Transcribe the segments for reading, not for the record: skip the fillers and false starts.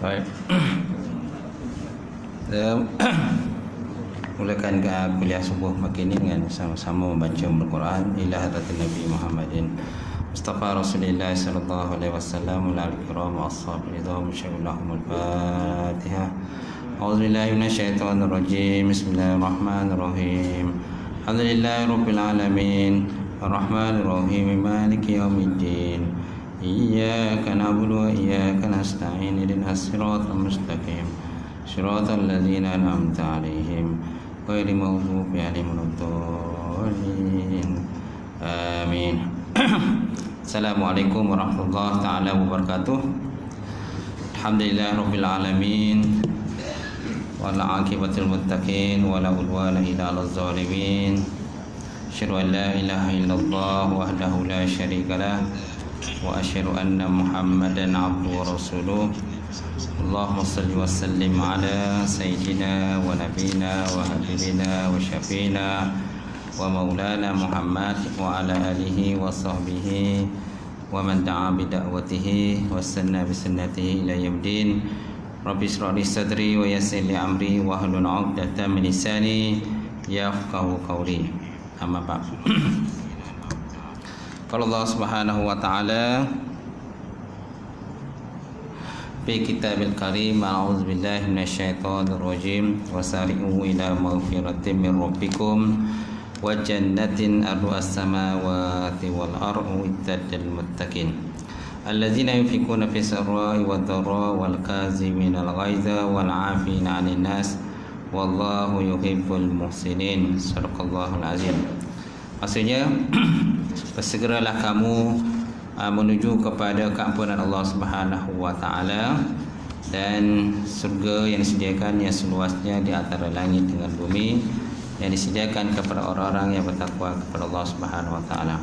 Baik. Mulakan kuliah subuh pagi ini dengan sama-sama membaca Al-Quran ila hadratin Nabi Muhammadin Mustafa Rasulullah sallallahu alaihi wasallam wal kiram ashabi ridham syallahumul Fatihah. A'udzubillahi minasyaitonir rajim. Bismillahirrahmanirrahim. Alhamdulillahirabbil alamin. Arrahmanir rahim. Maliki yaumiddin. Iyyaka na'budu wa iyyaka nasta'in. Ihdinas siratal mustaqim. Siratal ladzina an'amta 'alaihim ghairil maghdubi 'alaihim waladdallin. Amin. Assalamualaikum warahmatullahi taala wabarakatuh. Alhamdulillahirabbil alamin. Wal 'aqibatul muttaqin wala udwana illa 'alal zalimin. Asyhadu an la ilaha illallah wahdahu la syarika lah wa asyhadu anna Muhammadan 'abduhu wa rasuluh. Allahumma salli wa sallim ala sayyidina wa nabiyina wa habibina wa syafiina wa maulana Muhammad wa ala alihi wa sahbihi wa man da'a bi da'watihi wa sanna bi sunnatihi ila yaumil. Rabbi ishrah li sadri wa yassir li amri wa hlul 'uqdatam min lisani yafqahu qawli. Amma ba'd. Qala Allah Subhanahu wa ta'ala fi kitabil karim, a'udzu billahi minasyaitonir rajim, wasari'u ila maghfiratin min rabbikum wa jannatin arduhas samawati wal ardu uiddatil muttaqin alladzina yunfikuna fis sarra'i wad dharra'i wal kaazimina al ghaidha wal 'afina 'anil nas wallahu yuhibbul muhsinin. Sadaqallahul azim. Maksudnya bersegeralah kamu menuju kepada keampunan Allah Subhanahu wa taala dan surga yang disediakan yang seluasnya di antara langit dengan bumi, yang disediakan kepada orang-orang yang bertakwa kepada Allah Subhanahu wa taala.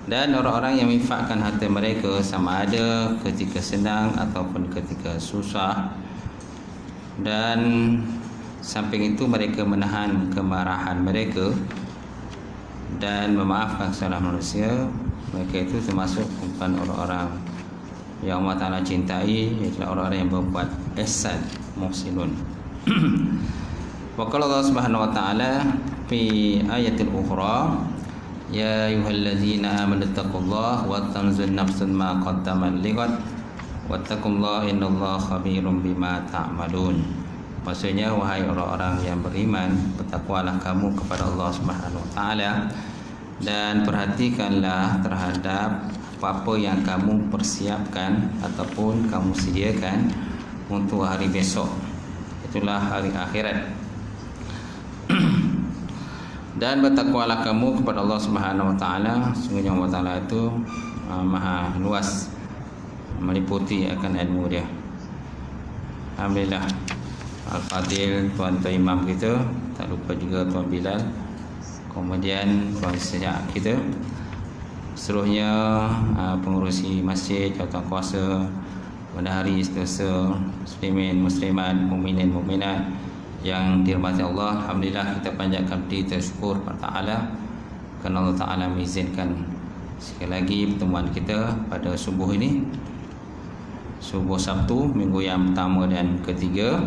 Dan orang-orang yang menginfakkan harta mereka sama ada ketika senang ataupun ketika susah, dan samping itu mereka menahan kemarahan mereka dan memaafkan kesalahan manusia, mereka itu termasuk kumpulan orang-orang yang Allah Ta'ala cintai, iaitu orang-orang yang berbuat ihsan, muhsinun. Wa qala Allah Subhanahu wa ta'ala fi ayatil ukhra, ya ayyuhallazina amanu taqullaha wa tanzur nafsun ma qaddamat lighad wattaqullaha innallaha khabirum bima ta'malun. Maksudnya, wahai orang-orang yang beriman, bertakwalah kamu kepada Allah Subhanahu wa taala dan perhatikanlah terhadap apa-apa yang kamu persiapkan ataupun kamu sediakan untuk hari besok, itulah hari akhirat. Dan bertakwalah kamu kepada Allah Subhanahu wa taala, sungguhnya Allah Taala itu maha luas meliputi akan ilmu dia. Alhamdulillah. Al-Fadil, Tuan-Tuan Imam kita, tak lupa juga Tuan Bilal, kemudian Tuan Sejak kita, seluruhnya pengurusi masjid, jawatan kuasa, bendahari, setiausaha, muslimin, muslimat, mukminin, mukminat yang dirahmati Allah. Alhamdulillah, kita panjatkan puji syukur kepada Ta'ala kerana Allah Ta'ala mengizinkan sekali lagi pertemuan kita pada subuh ini, subuh Sabtu, minggu yang pertama dan ketiga.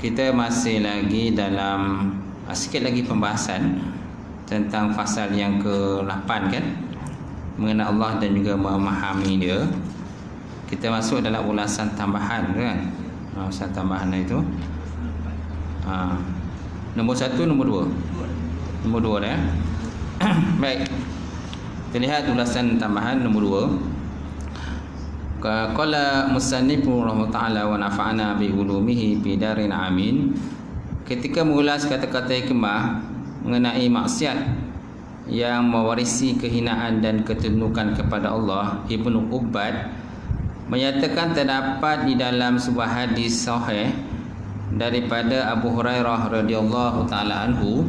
Kita masih lagi dalam sikit lagi pembahasan tentang fasal yang ke-8 kan, mengenai Allah dan juga memahami dia. Kita masuk dalam ulasan tambahan kan. Ulasan tambahan itu nombor 1, nombor 2. Nombor 2 dah. Baik. Kita lihat ulasan tambahan nombor 2. Qala musannifu rahimahullah wa nafa'ana bi ulumihi fi darin amin. Ketika mengulas kata-kata hikmah mengenai maksiat yang mewarisi kehinaan dan ketundukan kepada Allah, Ibnu Ubbad menyatakan terdapat di dalam sebuah hadis sahih daripada Abu Hurairah radhiyallahu taala anhu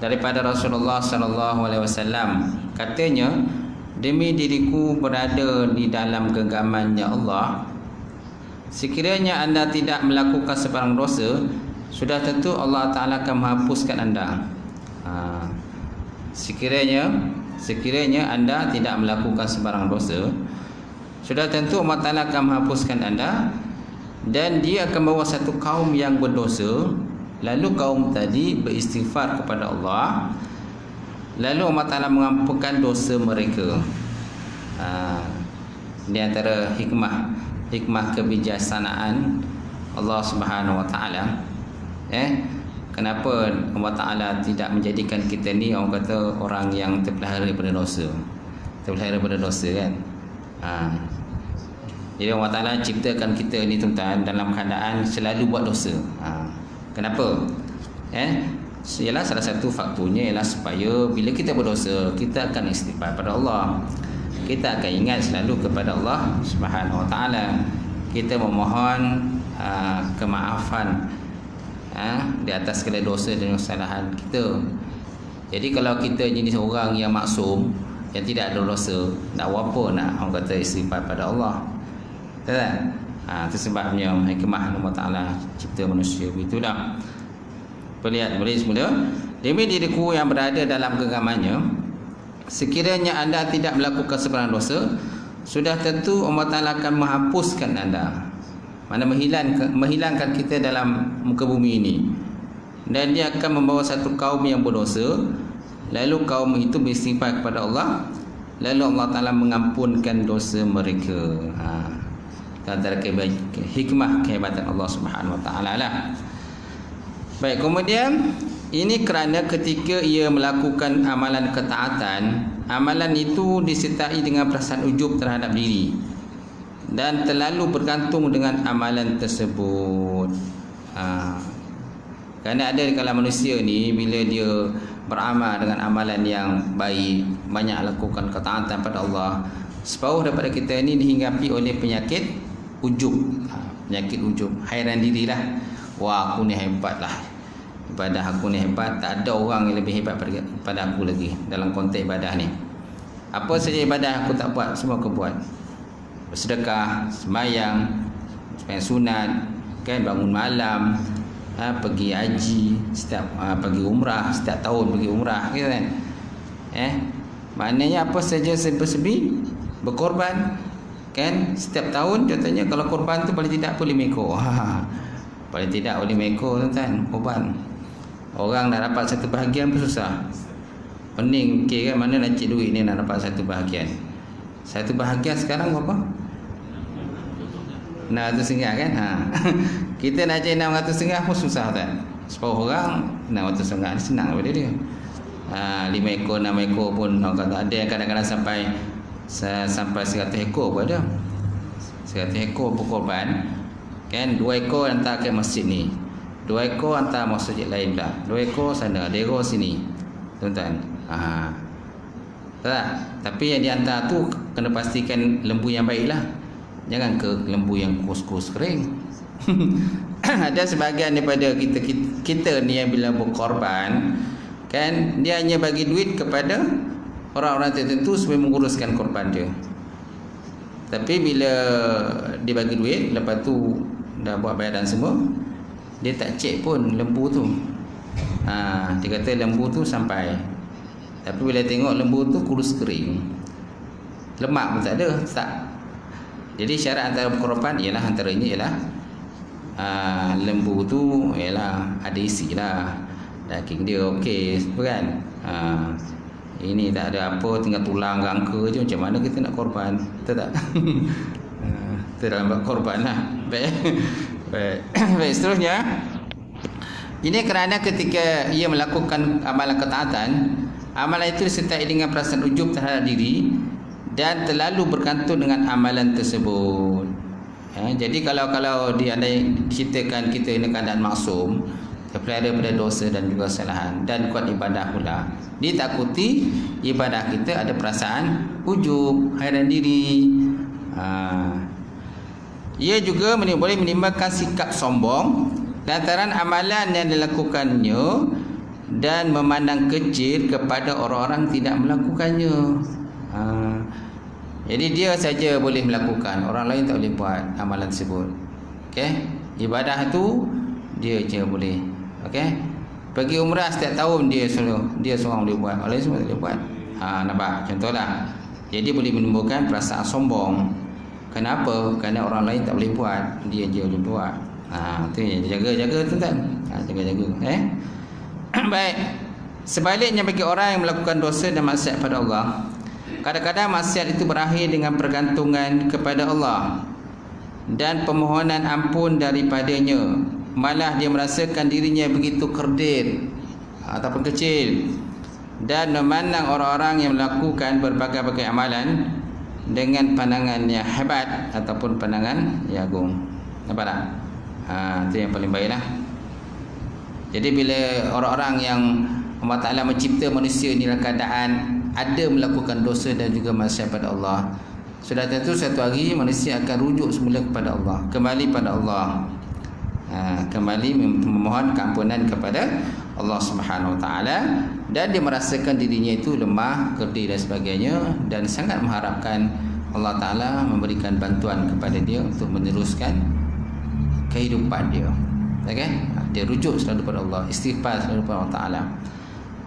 daripada Rasulullah sallallahu alaihi wasallam, katanya, demi diriku berada di dalam genggamannya Allah, sekiranya anda tidak melakukan sebarang dosa, sudah tentu Allah Ta'ala akan menghapuskan anda. Sekiranya anda tidak melakukan sebarang dosa, sudah tentu Allah Ta'ala akan menghapuskan anda, dan dia akan bawa satu kaum yang berdosa. Lalu kaum tadi beristighfar kepada Allah, lalu Allah Ta'ala mengampunkan dosa mereka. Di antara hikmah kebijaksanaan Allah Subhanahu Wa Ta'ala, kenapa Allah Ta'ala tidak menjadikan kita ni orang kata orang yang terpelihara daripada dosa, kan. Jadi Allah Ta'ala ciptakan kita ni tuan-tuan dalam keadaan selalu buat dosa. Kenapa? Ialah salah satu faktornya ialah supaya bila kita berdosa, kita akan istighfar pada Allah. Kita akan ingat selalu kepada Allah Subhanahu Wa Ta'ala. Kita memohon kemaafan di atas segala dosa dan kesalahan kita. Jadi kalau kita jenis orang yang maksum, yang tidak ada dosa, nak apa nak orang kata istighfar pada Allah, tak? Itu sebabnya hikmah Allah Ta'ala cipta manusia begitulah. Lihat boleh semula. Demi diriku yang berada dalam genggamannya, sekiranya anda tidak melakukan sebarang dosa, sudah tentu Allah Ta'ala akan menghapuskan anda, mana menghilangkan kita dalam muka bumi ini, dan dia akan membawa satu kaum yang berdosa. Lalu kaum itu beristighfar kepada Allah, lalu Allah Ta'ala mengampunkan dosa mereka. Antara hikmah kehebatan Allah Subhanahu Wa Ta'ala lah. Baik, kemudian ini kerana ketika ia melakukan amalan ketaatan, amalan itu disertai dengan perasaan ujub terhadap diri dan terlalu bergantung dengan amalan tersebut. Kerana ada di kalangan manusia ni, bila dia beramal dengan amalan yang baik, banyak lakukan ketaatan pada Allah, separuh daripada kita ni dihinggapi oleh penyakit ujub. Penyakit ujub, hairan dirilah. Wah, aku ni hebat lah, ibadah aku ni hebat, tak ada orang yang lebih hebat pada aku lagi dalam konteks ibadah ni. Apa saja ibadah aku tak buat, semua aku buat. Bersedekah, sembahyang sunat, kan, bangun malam, pergi haji, pergi umrah, setiap tahun pergi umrah, kan. Maknanya apa saja serba-serbi berkorban, kan. Setiap tahun contohnya kalau korban tu paling tidak 5 ekor. Paling tidak 5 ekor, tuan-tuan, korban. Orang nak dapat satu bahagian pun susah. Pening fikir, kan, mana nak cik duit ni nak dapat satu bahagian. Satu bahagian sekarang berapa? 600 kan. Kita nak cari 600 pun susah, kan. Separuh orang 600 senang daripada dia. 5 ekor, 6 ekor pun orang kata ada yang kadang-kadang sampai 100 ekor pun ada. 100 ekor pun korban, kan. 2 ekor hantar ke masjid ni, 2 ekor hantar masjid lain pula, 2 ekor sana, dero sini, tuan-tuan. Tak? Tapi yang dihantar tu kena pastikan lembu yang baik lah, jangan ke lembu yang kus-kus kering. Ada sebahagian daripada kita ni yang bila berkorban, kan, dia hanya bagi duit kepada orang-orang tertentu supaya menguruskan korban dia. Tapi bila dia bagi duit, lepas tu dah buat bayaran semua, dia tak cek pun lembu tu. Dia kata lembu tu sampai, tapi bila tengok lembu tu kurus kering, lemak pun tak ada, tak. Jadi syarat antara korban ialah, antaranya ialah lembu tu ialah ada isi lah, daging dia okey, kan. Ini tak ada apa, tinggal tulang rangka je, macam mana kita nak korban, betul tak? Itu dalam bab korban lah. Baik, seterusnya. Ini kerana ketika ia melakukan amalan ketaatan, amalan itu disertai dengan perasaan ujub terhadap diri dan terlalu bergantung dengan amalan tersebut. Jadi kalau dia ada ceritakan kita ini keadaan maksum, terpelihara daripada dosa dan juga kesalahan, dan kuat ibadah pula, ditakuti ibadah kita ada perasaan ujub, hairan diri. Ia juga boleh menimbulkan sikap sombong lantaran amalan yang dilakukannya dan memandang kecil kepada orang-orang tidak melakukannya. Jadi dia saja boleh melakukan, orang lain tak boleh buat amalan tersebut. Okey, ibadah tu dia je boleh. Okey, pergi umrah setiap tahun dia seorang boleh buat, orang lain semua tak boleh buat. Nampak contohlah. Jadi boleh menimbulkan perasaan sombong. Kenapa? Kerana orang lain tak boleh buat, dia je boleh buat. Tu jaga-jaga tuan-tuan. Jaga-jaga. Baik. Sebaliknya bagi orang yang melakukan dosa dan maksiat pada Allah, kadang-kadang maksiat itu berakhir dengan pergantungan kepada Allah dan permohonan ampun daripadanya. Malah dia merasakan dirinya begitu kerdil ataupun kecil, dan memandang orang-orang yang melakukan berbagai-bagai amalan dengan pandangan yang hebat ataupun pandangan yang agung. Nampak tak? Itu yang paling baiklah. Jadi bila orang-orang yang Allah Ta'ala mencipta manusia ni dalam keadaan ada melakukan dosa dan juga maksiat pada Allah, sudah tentu satu hari manusia akan rujuk semula kepada Allah, kembali pada Allah, kembali memohon keampunan kepada Allah Subhanahu Wa Ta'ala, dan dia merasakan dirinya itu lemah, kerdil dan sebagainya, dan sangat mengharapkan Allah Ta'ala memberikan bantuan kepada dia untuk meneruskan kehidupan dia. Okay? Dia rujuk selalu kepada Allah, istighfar selalu kepada Allah Ta'ala.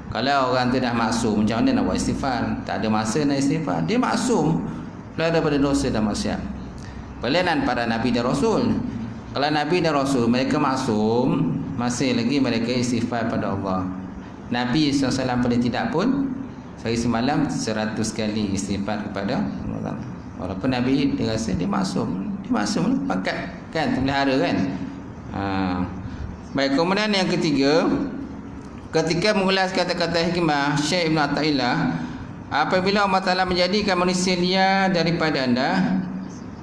Kalau orang tu dah maksum, macam mana nak buat istighfar? Tak ada masa nak istighfar. Dia maksum daripada dosa dan maksiat. Pelayanan para Nabi dan Rasul. Kalau Nabi dan Rasul mereka maksum, masih lagi mereka istighfar pada Allah. Nabi SAW paling tidak pun sehari semalam 100 kali istighfar kepada Allah. Walaupun Nabi dia rasa dia maksum. Dia maksum pangkat kan, terpelihara kan. Baik, kemudian yang ketiga, ketika mengulas kata-kata hikmah Syekh Ibn Athaillah, apabila Allah Ta'ala menjadikan manusia liar daripada anda,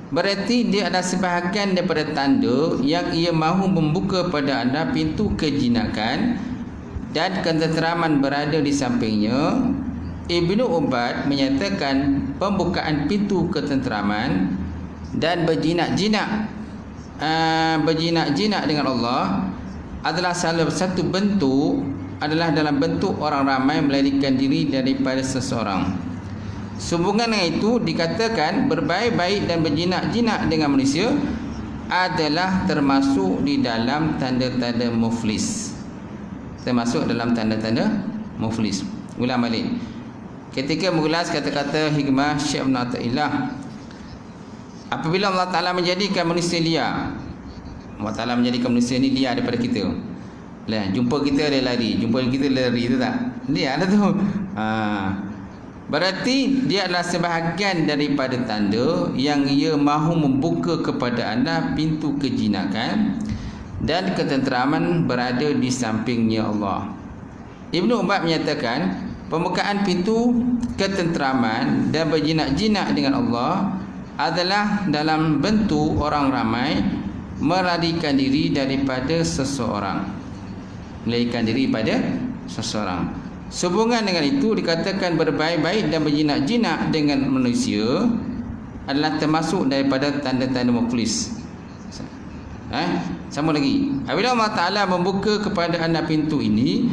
berarti dia adalah sebahagian daripada tanda yang ia mahu membuka pada anda pintu kejinakan dan ketenteraman berada di sampingnya. Ibnu Ubad menyatakan pembukaan pintu ketenteraman dan berjinak-jinak dengan Allah adalah salah satu bentuk, adalah dalam bentuk orang ramai melarikan diri daripada seseorang. Sehubungan dengan itu dikatakan berbaik-baik dan berjinak-jinak dengan manusia adalah termasuk di dalam tanda-tanda muflis. Termasuk dalam tanda-tanda muflis. Ulang balik. Ketika mengulas kata-kata hikmah Syekh Ibn Athaillah, apabila Allah Ta'ala menjadikan manusia liar, Allah Ta'ala menjadikan manusia ni liar daripada kita. Jumpa kita dia lari, jumpa kita lari, tu tak? Liar dah tu. Berarti dia adalah sebahagian daripada tanda yang ia mahu membuka kepada anda pintu kejinakan dan ketenteraman berada di sampingnya Allah. Ibnu Ubad menyatakan pembukaan pintu ketenteraman dan berjinak-jinak dengan Allah adalah dalam bentuk orang ramai melarikan diri daripada seseorang. Melarikan diri pada seseorang. Sehubungan dengan itu dikatakan berbaik-baik dan berjinak-jinak dengan manusia adalah termasuk daripada tanda-tanda muflis. Sama lagi, apabila Allah Ta'ala membuka kepada anda pintu ini,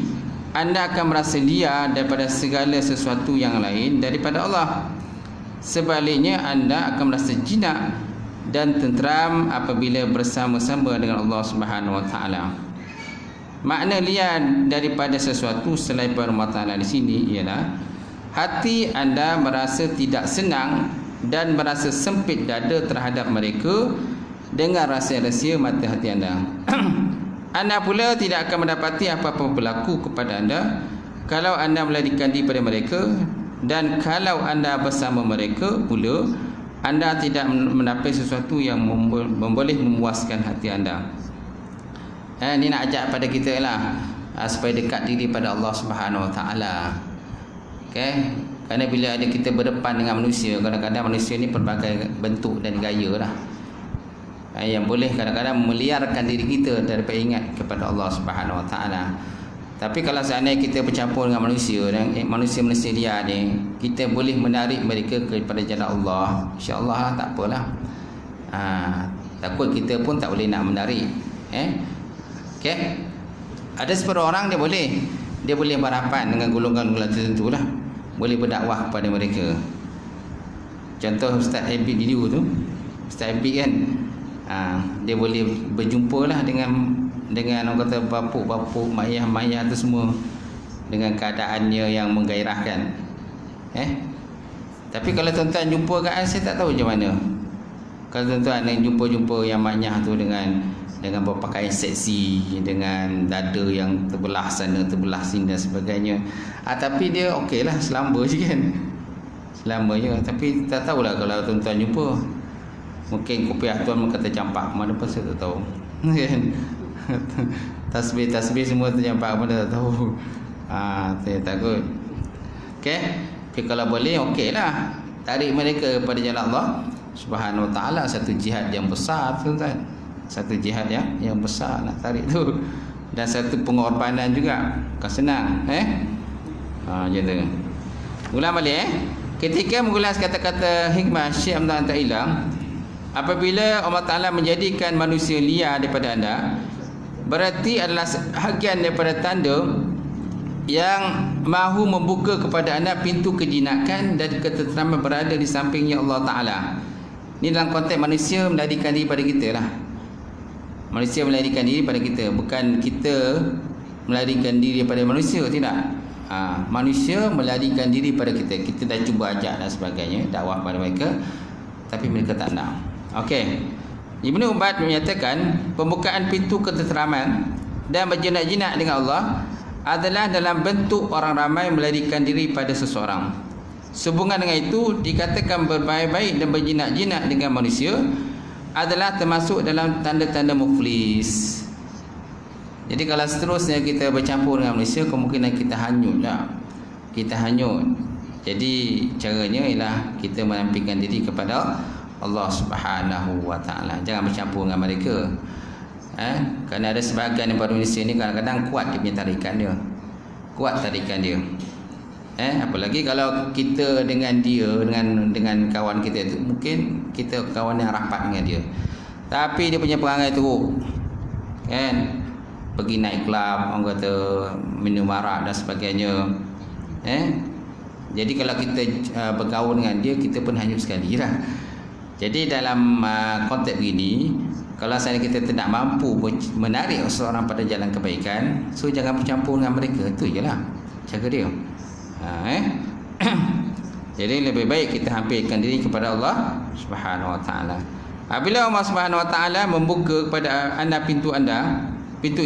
anda akan merasa liar daripada segala sesuatu yang lain daripada Allah. Sebaliknya anda akan merasa jinak dan tenteram apabila bersama-sama dengan Allah Subhanahu Wa Ta'ala. Makna liar daripada sesuatu selain Allah Ta'ala di sini ialah hati anda merasa tidak senang dan merasa sempit dada terhadap mereka dengan rahsia-rahsia mata hati anda. Anda pula tidak akan mendapati apa-apa berlaku kepada anda kalau anda melarikan diri pada mereka, dan kalau anda bersama mereka pula anda tidak mendapat sesuatu yang boleh memuaskan hati anda. Ini nak ajak pada kita lah, supaya dekat diri pada Allah Subhanahu Wa Ta'ala. Okay? Kerana bila ada kita berdepan dengan manusia, kadang-kadang manusia ni pelbagai bentuk dan gaya lah, yang boleh kadang-kadang meliarkan diri kita daripada ingat kepada Allah Subhanahu Wa Ta'ala. Tapi kalau seandainya kita bercampur dengan manusia dan manusia-manusia liar ni, kita boleh menarik mereka kepada jalan Allah, insya-Allah tak apalah. Takut kita pun tak boleh nak menarik. Okay? Ada separuh orang dia boleh berhadapan dengan golongan-golongan tertentu lah, boleh berdakwah kepada mereka. Contoh Ustaz Habib dulu tu, Ustaz Habib kan, dia boleh berjumpa lah dengan orang kata bapuk-bapuk, mayah-mayah tu semua dengan keadaannya yang menggairahkan. Tapi kalau tuan-tuan jumpa kat saya tak tahu macam mana. Kalau tuan-tuan yang jumpa-jumpa yang manyah tu dengan berpakaian seksi, dengan dada yang terbelah sana terbelah sini dan sebagainya, tapi dia okey lah, selamba je kan, selamba je. Tapi tak tahulah kalau tuan-tuan jumpa, mungkin kopiah tuan kata campak mana pun saya tak tahu kan. Tasbih semua tercampak mana tak tahu. Saya takut. Okey, tapi kalau boleh okeylah, tarik mereka kepada jalan Allah Subhanahu Wa Taala. Satu jihad yang besar tuan-tuan, satu jihad yang besar nak tarik tu, dan satu pengorbanan juga, bukan senang macam tu. Ulang balik ketika mengulas kata-kata hikmah Syekh Hamdan tak hilang. Apabila Allah Ta'ala menjadikan manusia liar daripada anda, berarti adalah sebahagian daripada tanda yang mahu membuka kepada anda pintu kejinakan dan ketenteraman berada di sampingnya Allah Ta'ala. Ini dalam konteks manusia melarikan diri pada kita lah. Manusia melarikan diri pada kita, bukan kita melarikan diri daripada manusia, tidak. Manusia melarikan diri pada kita. Kita dah cuba ajak dan sebagainya, dakwah pada mereka, tapi mereka tak nak. Okey, Ibnu Ubaid menyatakan pembukaan pintu ketenteraman dan berjinak-jinak dengan Allah adalah dalam bentuk orang ramai melarikan diri pada seseorang. Sehubungan dengan itu, dikatakan berbaik-baik dan berjinak-jinak dengan manusia adalah termasuk dalam tanda-tanda muflis. Jadi kalau seterusnya kita bercampur dengan manusia, kemungkinan kita hanyut lah. Kita hanyut. Jadi caranya ialah kita menampilkan diri kepada Allah Subhanahu Wa Taala. Jangan bercampur dengan mereka. Kerana ada sebahagian daripada manusia ni kadang-kadang kuat dia punya tarikan dia. Kuat tarikan dia. Apalagi kalau kita dengan dia, dengan kawan kita tu, mungkin kita kawan yang rapat dengan dia, tapi dia punya perangai teruk kan, pergi naik kelab, orang kata minum arak dan sebagainya. Jadi kalau kita bergaul dengan dia, kita pun hanyut sekali lah. Jadi dalam konteks begini, kalau saya kita tidak mampu menarik seseorang pada jalan kebaikan, so jangan bercampur dengan mereka. Itu je lah cara dia. Jadi lebih baik kita hampirkan diri kepada Allah Subhanahu Wa Taala. Apabila Allah Subhanahu Wa Taala membuka kepada anda pintu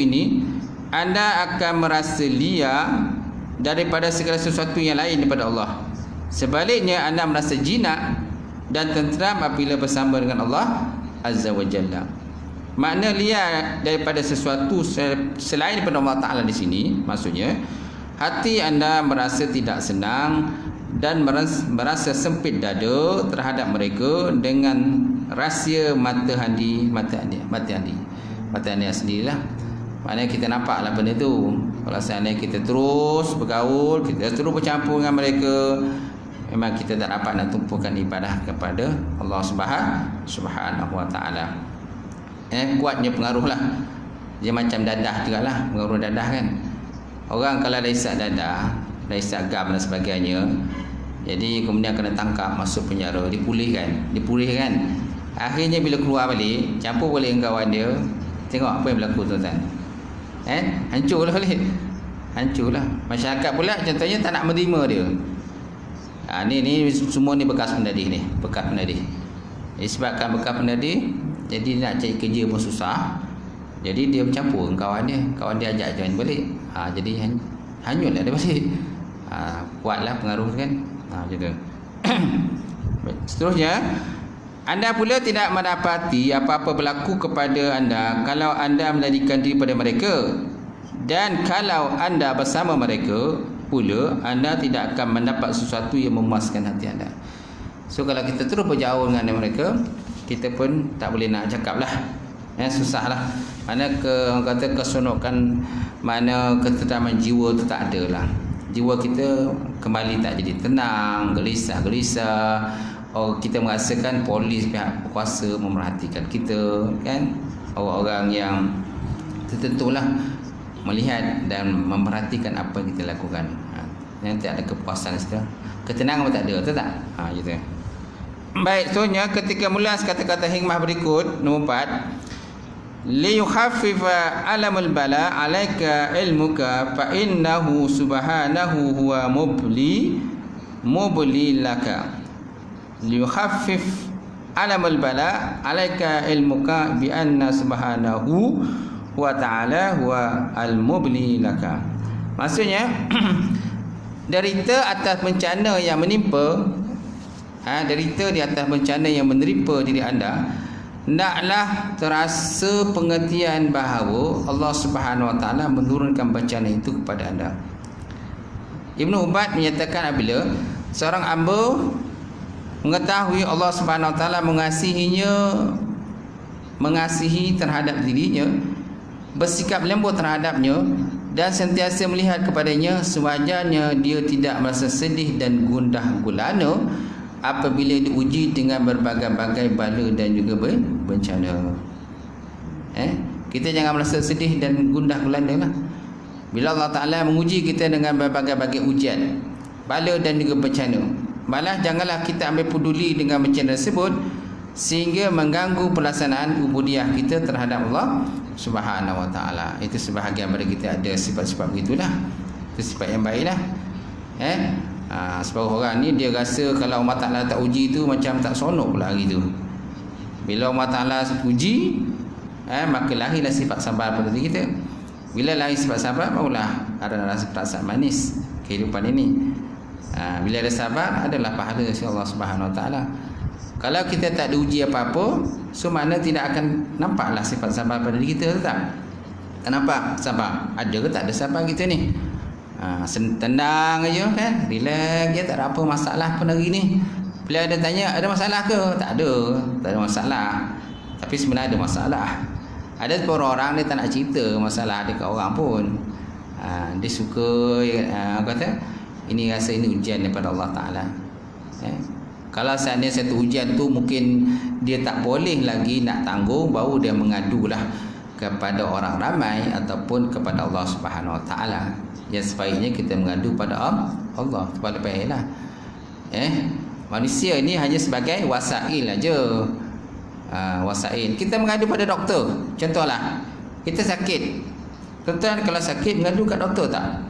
ini, anda akan merasa liar daripada segala sesuatu yang lain daripada Allah. Sebaliknya, anda merasa jinak dan tenteram apabila bersama dengan Allah Azza wa Jalla. Makna liar daripada sesuatu selain daripada Allah Ta'ala di sini, maksudnya hati anda merasa tidak senang dan merasa sempit dada terhadap mereka dengan rahsia mata handi sendirilah. Maknanya kita nampaklah benda tu. Kalau seandainya kita terus bergaul, kita terus bercampur dengan mereka, memang kita tak dapat nak tumpukan ibadah kepada Allah Subhanahu Wa Taala. Kuatnya pengaruhlah. Dia macam dadah juga lah, pengaruh dadah kan. Orang kalau dah isap dadah, dah isap gam dan sebagainya, jadi kemudian kena tangkap, masuk penjara, dipulihkan. Akhirnya bila keluar balik, campur balik dengan kawan dia, tengok apa yang berlaku tuan-tuan. Hancurlah balik. Hancurlah. Masyarakat pula contohnya tak nak menerima dia. Ni semua ni bekas pendadih ni, bekas pendadih. Disebabkan bekas pendadih, jadi nak cari kerja pun susah. Jadi dia bercampur dengan kawan dia ajak join balik. Jadi hanyutlah dia balik. Kuatlah pengaruh kan. Macam tu. Seterusnya, anda pula tidak mendapati apa-apa berlaku kepada anda kalau anda melarikan diri pada mereka, dan kalau anda bersama mereka pula, anda tidak akan mendapat sesuatu yang memuaskan hati anda. So kalau kita terus berjauh dengan mereka, kita pun tak boleh nak cakap lah, susahlah. Mana orang kata keseronokan, mana ketenteraman jiwa tu tak ada lah. Jiwa kita kembali tak jadi tenang, gelisah. Kita merasakan polis, pihak berkuasa memerhatikan kita kan. Orang-orang yang tertentulah melihat dan memerhatikan apa yang kita lakukan. Yang tak ada kepuasan situ. Ketenangan pun tak ada, betul tak? Gitu. Baik, soalnya ketika mulas kata-kata hikmah berikut, nombor 4, li yukhaffifa alamul bala alaika ilmuka fa innahu subhanahu huwa mubli laka. Li yukhaffif alamul bala alaika ilmuka bi anna subhanahu wa ta'ala huwa al-mubli laka. Maksudnya derita atas bencana yang menimpa, derita di atas bencana yang menerima diri anda, naklah terasa pengertian bahawa Allah Subhanahu wa taala menurunkan bencana itu kepada anda. Ibnu Ubad menyatakan apabila seorang hamba mengetahui Allah Subhanahu wa taala mengasihi terhadap dirinya, bersikap lembut terhadapnya dan sentiasa melihat kepadanya, sewajarnya dia tidak merasa sedih dan gundah gulana apabila diuji dengan berbagai-bagai bala dan juga bencana. Kita jangan merasa sedih dan gundah gulana lah. Bila Allah Ta'ala menguji kita dengan berbagai-bagai ujian, bala dan juga bencana, malah janganlah kita ambil peduli dengan bencana tersebut sehingga mengganggu pelaksanaan ubudiah kita terhadap Allah Subhanahu wa taala. Itu sebahagian daripada kita ada sifat-sifat begitulah. Itu sifat yang baiklah. Sebab orang ni dia rasa kalau Allah Taala tak uji tu macam tak sonok pula hari tu. Bila Allah Taala uji, maka lahirlah sifat sabar pada diri kita. Bila lahir sifat sabar, barulah ada rasa perasaan manis kehidupan ini. Bila ada sabar, adalah pahala dari Allah Subhanahu wa taala. Kalau kita tak diuji apa-apa, so makna tidak akan nampaklah sifat sabar pada diri kita, tak? Kenapa sabar? Ada ke tak ada sabar kita ni? Tenang aja kan, relax je, tak ada apa masalah pun hari ni. Bila ada tanya ada masalah ke? Tak ada masalah. Tapi sebenarnya ada masalah. Ada orang-orang dia tak nak cerita masalah dia kat orang pun. Dia suka kata ini rasa ini ujian daripada Allah Taala. Kalau seandainya satu ujian tu mungkin dia tak boleh lagi nak tanggung, baru dia mengadulah kepada orang ramai ataupun kepada Allah Subhanahu wa taala. Yang sebaiknya kita mengadu pada Allah, kepada baiklah. Manusia ni hanya sebagai wasail aja. Wasail. Kita mengadu pada doktor. Contohlah, kita sakit. Tuan-tuan kalau sakit mengadu kat doktor tak?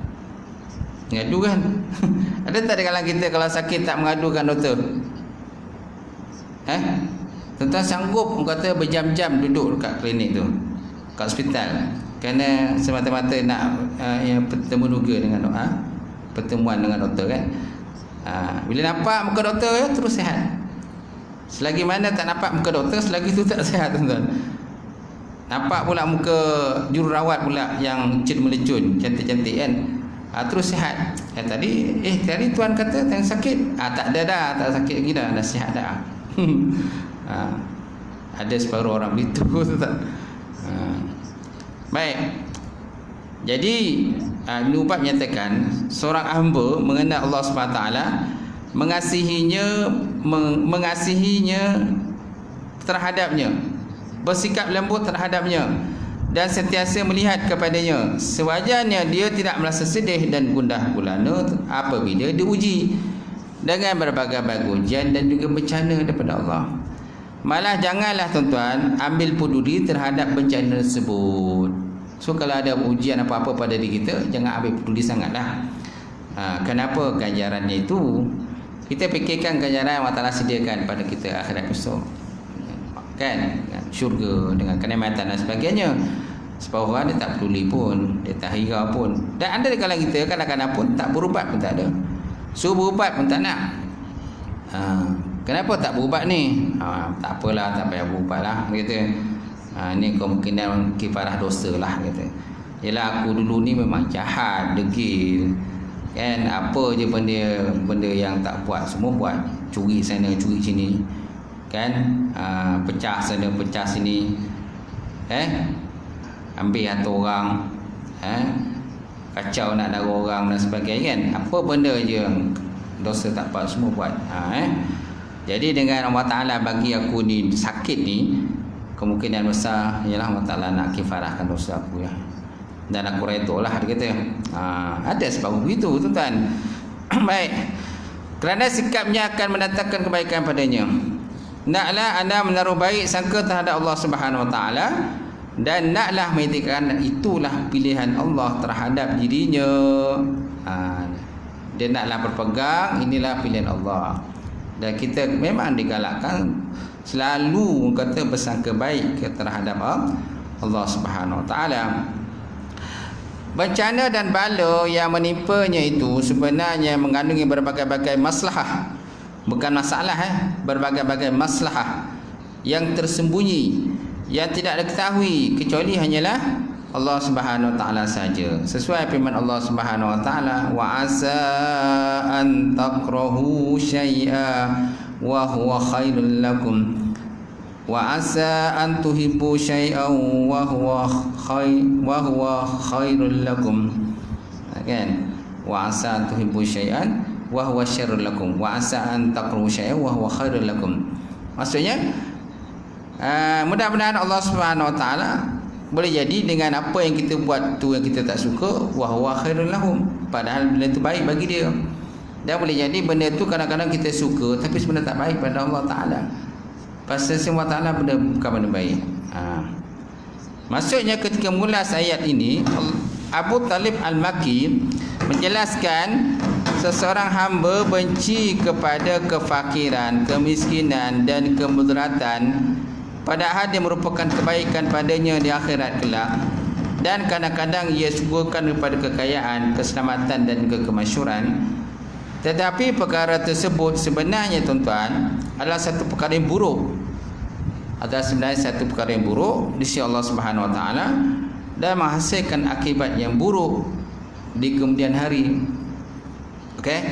Mengadu kan? Ada tak di kalangan kita kalau sakit tak mengadu kat doktor? Tuan-tuan sanggup kata berjam-jam duduk dekat klinik tu, kat hospital, kerana semata-mata nak bertemu duga dengan pertemuan dengan doktor kan? Bila nampak muka doktor ya, terus sihat. Selagi mana tak nampak muka doktor, selagi tu tak sihat, tuan-tuan. Nampak pula muka jururawat pula yang melecun, cantik-cantik kan, terus sihat. Tadi tuan kata tang sakit. Tak ada dah, tak sakit lagi dah sihat dah. Ada separuh orang begitu, tuan. Baik. Jadi Ibnu Ubad menyatakan seorang hamba mengenal Allah Subhanahu wa taala, mengasihinya terhadapnya, bersikap lembut terhadapnya dan sentiasa melihat kepadanya, sewajarnya dia tidak merasa sedih dan gundah gulana apabila diuji dengan berbagai-bagai ujian dan juga bencana daripada Allah. Malah janganlah tuan-tuan ambil peduli terhadap bencana tersebut. So kalau ada ujian apa-apa pada diri kita, jangan ambil peduli sangatlah. Kenapa? Ganjarannya itu kita fikirkan ganjaran yang Allah Ta'ala sediakan pada kita akhirat besok, kan, syurga dengan kenikmatan dan sebagainya. Sebab orang dia tak peduli pun, dia tak hirau pun. Dan ada di kalangan kita kadang-kadang pun tak berubat pun tak ada, suruh berubat pun tak nak. Kenapa tak berubat ni? Tak apalah, tak payah berubat lah, kata. Ni kemungkinan kifarah dosa lah, kata. Yelah aku dulu ni memang jahat, degil, kan, apa je benda yang tak buat semua buat, curi sana curi sini, kan, pecah sana pecah sini, ambil harta orang, kacau nak darah orang dan sebagainya, kan. Apa benda je dosa tak buat semua buat. Jadi dengan Allah Ta'ala bagi aku ni sakit ni, kemungkinan besar ialah Allah Ta'ala nak kifarahkan dosa aku ya, dan aku redha lah, dia kata. Ada sebab begitu, tuan-tuan. Baik. Kerana sikapnya akan mendatangkan kebaikan padanya, naklah anda menaruh baik sangka terhadap Allah Subhanahu wa taala, dan naklah menjadikan itulah pilihan Allah terhadap dirinya. Dia naklah berpegang inilah pilihan Allah. Dan kita memang digalakkan selalu kata bersangka baik terhadap Allah Subhanahu Wa Taala. Bencana dan bala yang menimpanya itu sebenarnya mengandungi berbagai-bagai maslahah. Bukan masalah, berbagai-bagai maslahah yang tersembunyi, yang tidak diketahui kecuali hanyalah Allah Subhanahu Wa Taala saja. Sesuai firman Allah Subhanahu Wa Taala, wa asa an takrahu syai'a wa huwa khairul lakum wa asa an tuhibbu syai'an wa huwa khairul lakum. Kan? Wa asa an tuhibbu syai'an wa huwa syarrul lakum wa asa an takrahu syai'an wa huwa khairul lakum. Maksudnya mudah-mudahan Allah Subhanahu Wa Taala boleh jadi dengan apa yang kita buat tu yang kita tak suka, wa huwa khairul lahum, padahal benda tu baik bagi dia. Dan boleh jadi benda tu kadang-kadang kita suka tapi sebenarnya tak baik pada Allah Taala. Pasal semua Ta'ala benda bukan benda baik. Maksudnya ketika mengulas ayat ini, Abu Talib Al-Makki menjelaskan seseorang hamba benci kepada kefakiran, kemiskinan dan kemudaratan, padahal dia merupakan kebaikan padanya di akhirat kelak. Dan kadang-kadang ia suguhkan kepada kekayaan, keselamatan dan kemasyhuran. Tetapi perkara tersebut sebenarnya tuan-tuan adalah satu perkara yang buruk. Adalah sebenarnya satu perkara yang buruk di sisi Allah Subhanahu Wa Taala dan menghasilkan akibat yang buruk di kemudian hari. Okey?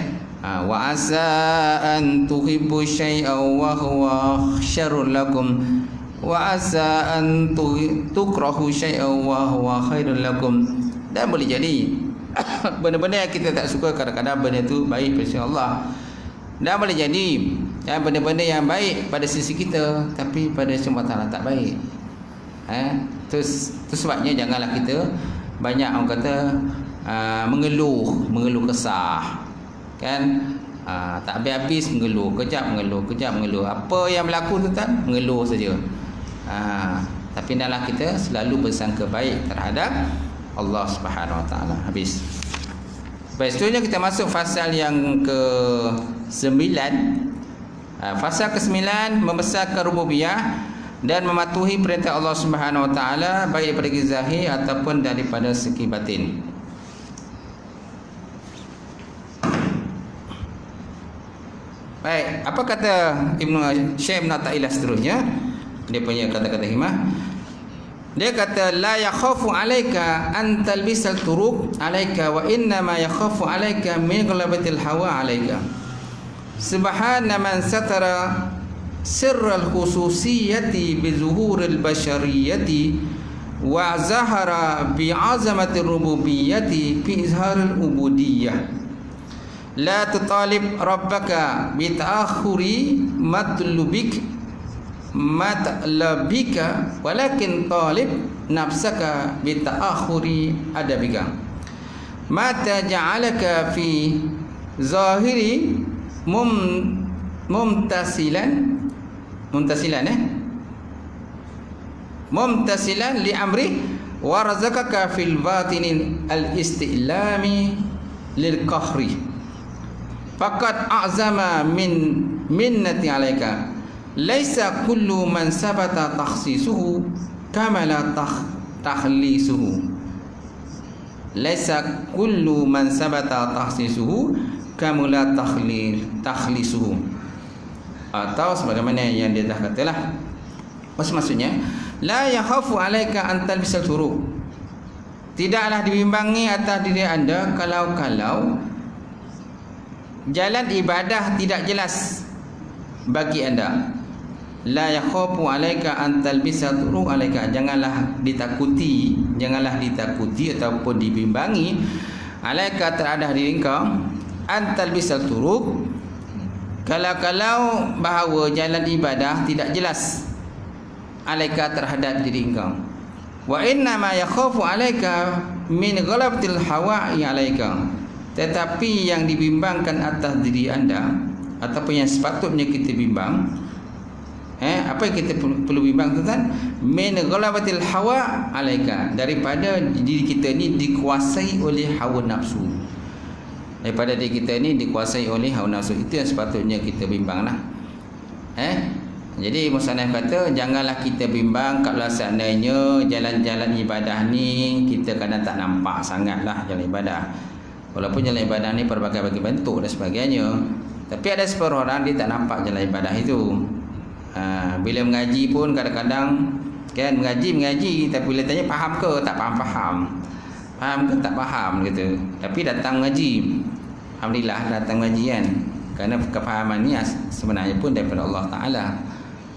Wa asa an tuhibbu syai'an wa huwa syarrul lakum wa asa an tukrahu syai'an wa huwa khairul lakum. Dan boleh jadi benda-benda yang kita tak suka kadang-kadang benda tu baik pada Allah. Dan boleh jadi benda-benda yang baik pada sisi kita tapi pada semua Allah tak baik. Tu sebabnya janganlah kita banyak orang kata mengeluh kesah. Kan? Tak habis-habis mengeluh, kejap mengeluh. Apa yang berlaku tu kan mengeluh saja. Tapi hendaklah kita selalu bersangka baik terhadap Allah Subhanahu Wa Taala. Habis. Baik, seterusnya kita masuk fasal yang ke-9. Fasal ke-9 membesarkan rububiyah dan mematuhi perintah Allah Subhanahu Wa Taala baik daripada segi zahir ataupun daripada segi batin. Baik, apa kata Syekh Ibn Athaillah seterusnya? Dia punya kata-kata hikmah. Dia kata la yakhafu alayka an talbisal turuq alayka wa inna ma yakhafu alayka min ghalabatil hawa alayka. Subhana man satara sirral khususiyyati bi zuhuril bashariyati wa zahara bi azamati rububiyyati fi izharil ubudiyyah. La tutalib rabbaka bi ta'akhuri matlabika walakin talib nafsaka bi ta'akhuri adabika. Mata ja'alaka fi zahiri mumtasilan li amri wa razaqaka fil batini al istilami lil qahri faqad a'zama min minnati alaika. Laisa kullu man sabata takhsisuhu kamala takhlisuhu. Laisa kullu man sabata takhsisuhu kamala takhlisuhu. Atau sebagaimana yang dia dah katalah. Maksudnya la yakhafu alaika an talbisal turuq. Tidaklah dibimbangi atas diri anda kalau jalan ibadah tidak jelas bagi anda. La yakhafu alaika an talbisa turuq alaika. Janganlah ditakuti ataupun dibimbangi alaika terhadap diri engkau an talbisa turuq, kalau bahawa jalan ibadah tidak jelas alaika terhadap diri engkau. Wa inna ma yakhafu alaika min ghalabatil hawa'i alaika. Tetapi yang dibimbangkan atas diri anda ataupun yang sepatutnya kita bimbang, apa yang kita perlu bimbang tuan, min ghalabatil hawa alaika, daripada diri kita ni dikuasai oleh hawa nafsu. daripada diri kita ni dikuasai oleh hawa nafsu. Itu yang sepatutnya kita bimbanglah. Jadi musannaf kata janganlah kita bimbang kalau seandainya jalan-jalan ibadah ni kita kadang tak nampak sangatlah jalan ibadah. Walaupun jalan ibadah ni berbagai-bagai bentuk dan sebagainya, tapi ada separuh orang dia tak nampak jalan ibadah itu. Bila mengaji pun kadang-kadang kan mengaji tapi bila tanya faham ke tak faham ke tak faham gitu, tapi datang mengaji, alhamdulillah datang mengaji kan, kerana kefahaman ni sebenarnya pun daripada Allah Ta'ala.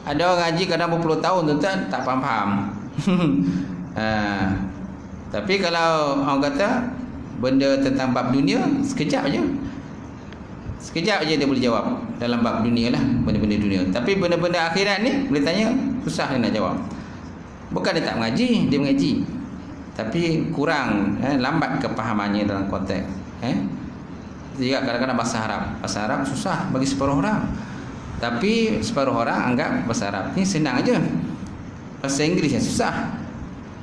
Ada orang ngaji kadang berpuluh tahun tuan-tuan tak faham. Tapi kalau orang kata benda tentang bab dunia, sekejap je dia boleh jawab dalam bab dunia lah, benda-benda dunia. Tapi benda-benda akhirat ni boleh tanya, susah dia nak jawab. Bukan dia tak mengaji, dia mengaji, tapi kurang lambat kepahamannya dalam konteks. Juga kadang-kadang bahasa Arab susah bagi separuh orang, tapi separuh orang anggap bahasa Arab ni senang aja. Bahasa Inggeris yang susah.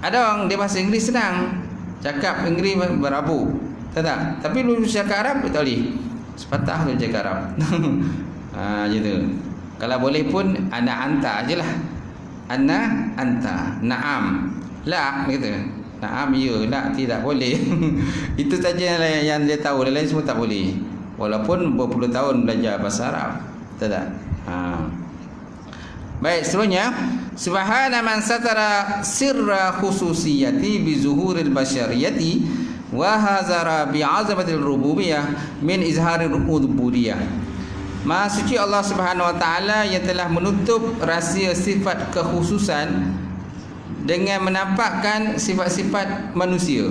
Ada orang dia bahasa Inggeris senang, cakap Inggeris berabu, tak? Tapi lu cakap Arab tak boleh. Sepatah lu cakap Arab. Gitu. Kalau boleh pun ana anta ajalah. Ana anta, na'am, la gitu. Na'am ya, la tidak boleh. Itu saja yang dia tahu, lain semua tak boleh. Walaupun berpuluh tahun belajar bahasa Arab. Tak. Baik, seterusnya, subhana man satara sirra khususiyati bi zuhuril basyariyati wa hazara bi azamatil rububiyah min izharil ubudiyah. Maha suci Allah Subhanahu wa taala yang telah menutup rahsia sifat kekhususan dengan menampakkan sifat-sifat manusia,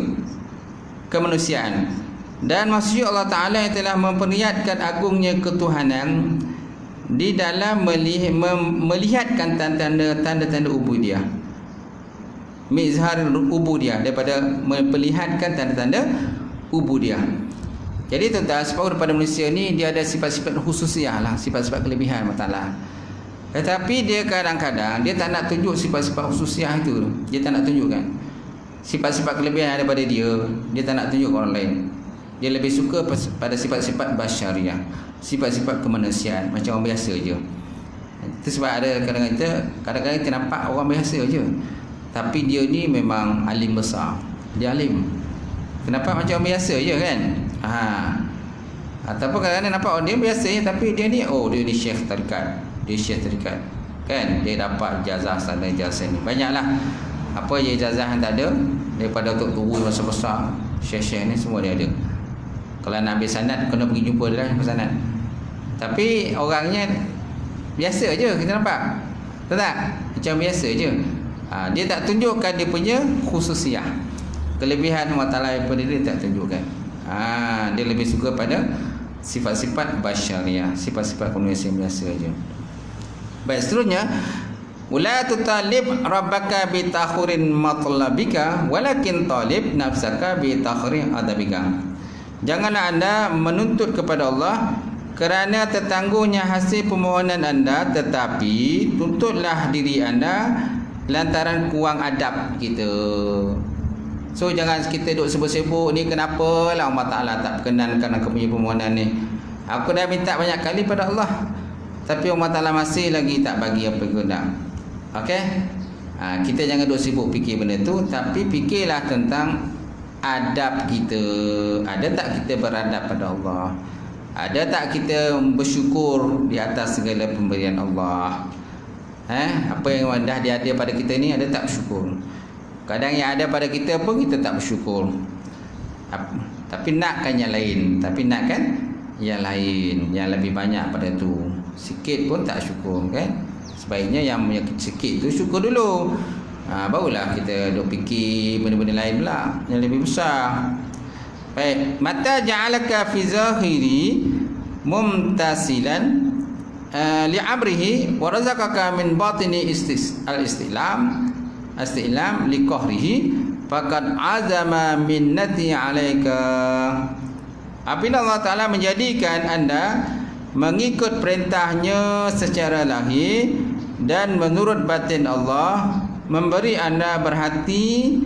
kemanusiaan. Dan Maha suci Allah Taala yang telah memperlihatkan agungnya ketuhanan di dalam melihatkan tanda-tanda ubudiyah, mizharul ubudiyah, daripada memperlihatkan tanda-tanda ubudiyah. Jadi tuan-tuan, separuh daripada manusia ni dia ada sifat-sifat khususiah lah, sifat-sifat kelebihan Allah Ta'ala. Tetapi dia kadang-kadang dia tak nak tunjuk sifat-sifat khususiah itu. Dia tak nak tunjukkan sifat-sifat kelebihan daripada dia tak nak tunjuk orang lain. Dia lebih suka pada sifat-sifat basyariah, sifat-sifat kemanusiaan, macam orang biasa je. Itu sebab ada kadang-kadang kita nampak orang biasa je, tapi dia ni memang alim besar. Dia alim. Kenapa macam orang biasa je kan? Ataupun kadang-kadang nampak orang dia biasa je, tapi dia ni dia ni syekh tarikat. Dia syekh tarikat. Kan? Dia dapat ijazah sana ijazah ni. Banyaklah apa ijazah yang tak ada daripada Tok Guru besar-besar, syekh-syekh ni semua dia ada. Kalau nak ambil sanad kena pergi jumpa dia lah sanad. Tapi orangnya biasa je kita nampak. Tak? Macam biasa je. Dia tak tunjukkan dia punya khususiah, kelebihan Allah Ta'ala daripada dia tak tunjukkan. Dia lebih suka pada sifat-sifat basyariah, sifat-sifat manusia biasa je. Baik, seterusnya, wala tutalib rabbaka bi takhurin matlabika walakin talib nafsaka bi takhurin adabika. Janganlah anda menuntut kepada Allah kerana tertangguhnya hasil permohonan anda, tetapi tuntutlah diri anda lantaran kurang adab kita. So jangan kita duduk sibuk-sibuk ni, kenapa lah Allah Ta'ala tak perkenankan aku punya permohonan ni. Aku dah minta banyak kali pada Allah, tapi Allah Ta'ala masih lagi tak bagi apa yang aku nak. Okey? Kita jangan duduk sibuk fikir benda tu, tapi fikirlah tentang adab kita. Ada tak kita beradab pada Allah? Ada tak kita bersyukur di atas segala pemberian Allah? Apa yang dah dia ada pada kita ni, ada tak bersyukur? Kadang yang ada pada kita pun kita tak bersyukur. Tapi nakkan yang lain, yang lain, yang lebih banyak pada tu. Sikit pun tak syukur kan? Sebaiknya yang sikit tu syukur dulu. Barulah kita duk fikir benda-benda lain pula yang lebih besar. Baik, mata ja'alaka fi zahiri mumtasilan li amrihi wa razaqaka min batini al-istilam li qahrihi faqad azama minnati alayka. Apabila Allah Ta'ala menjadikan anda mengikut perintahnya secara lahir dan menurut batin Allah, memberi anda berhati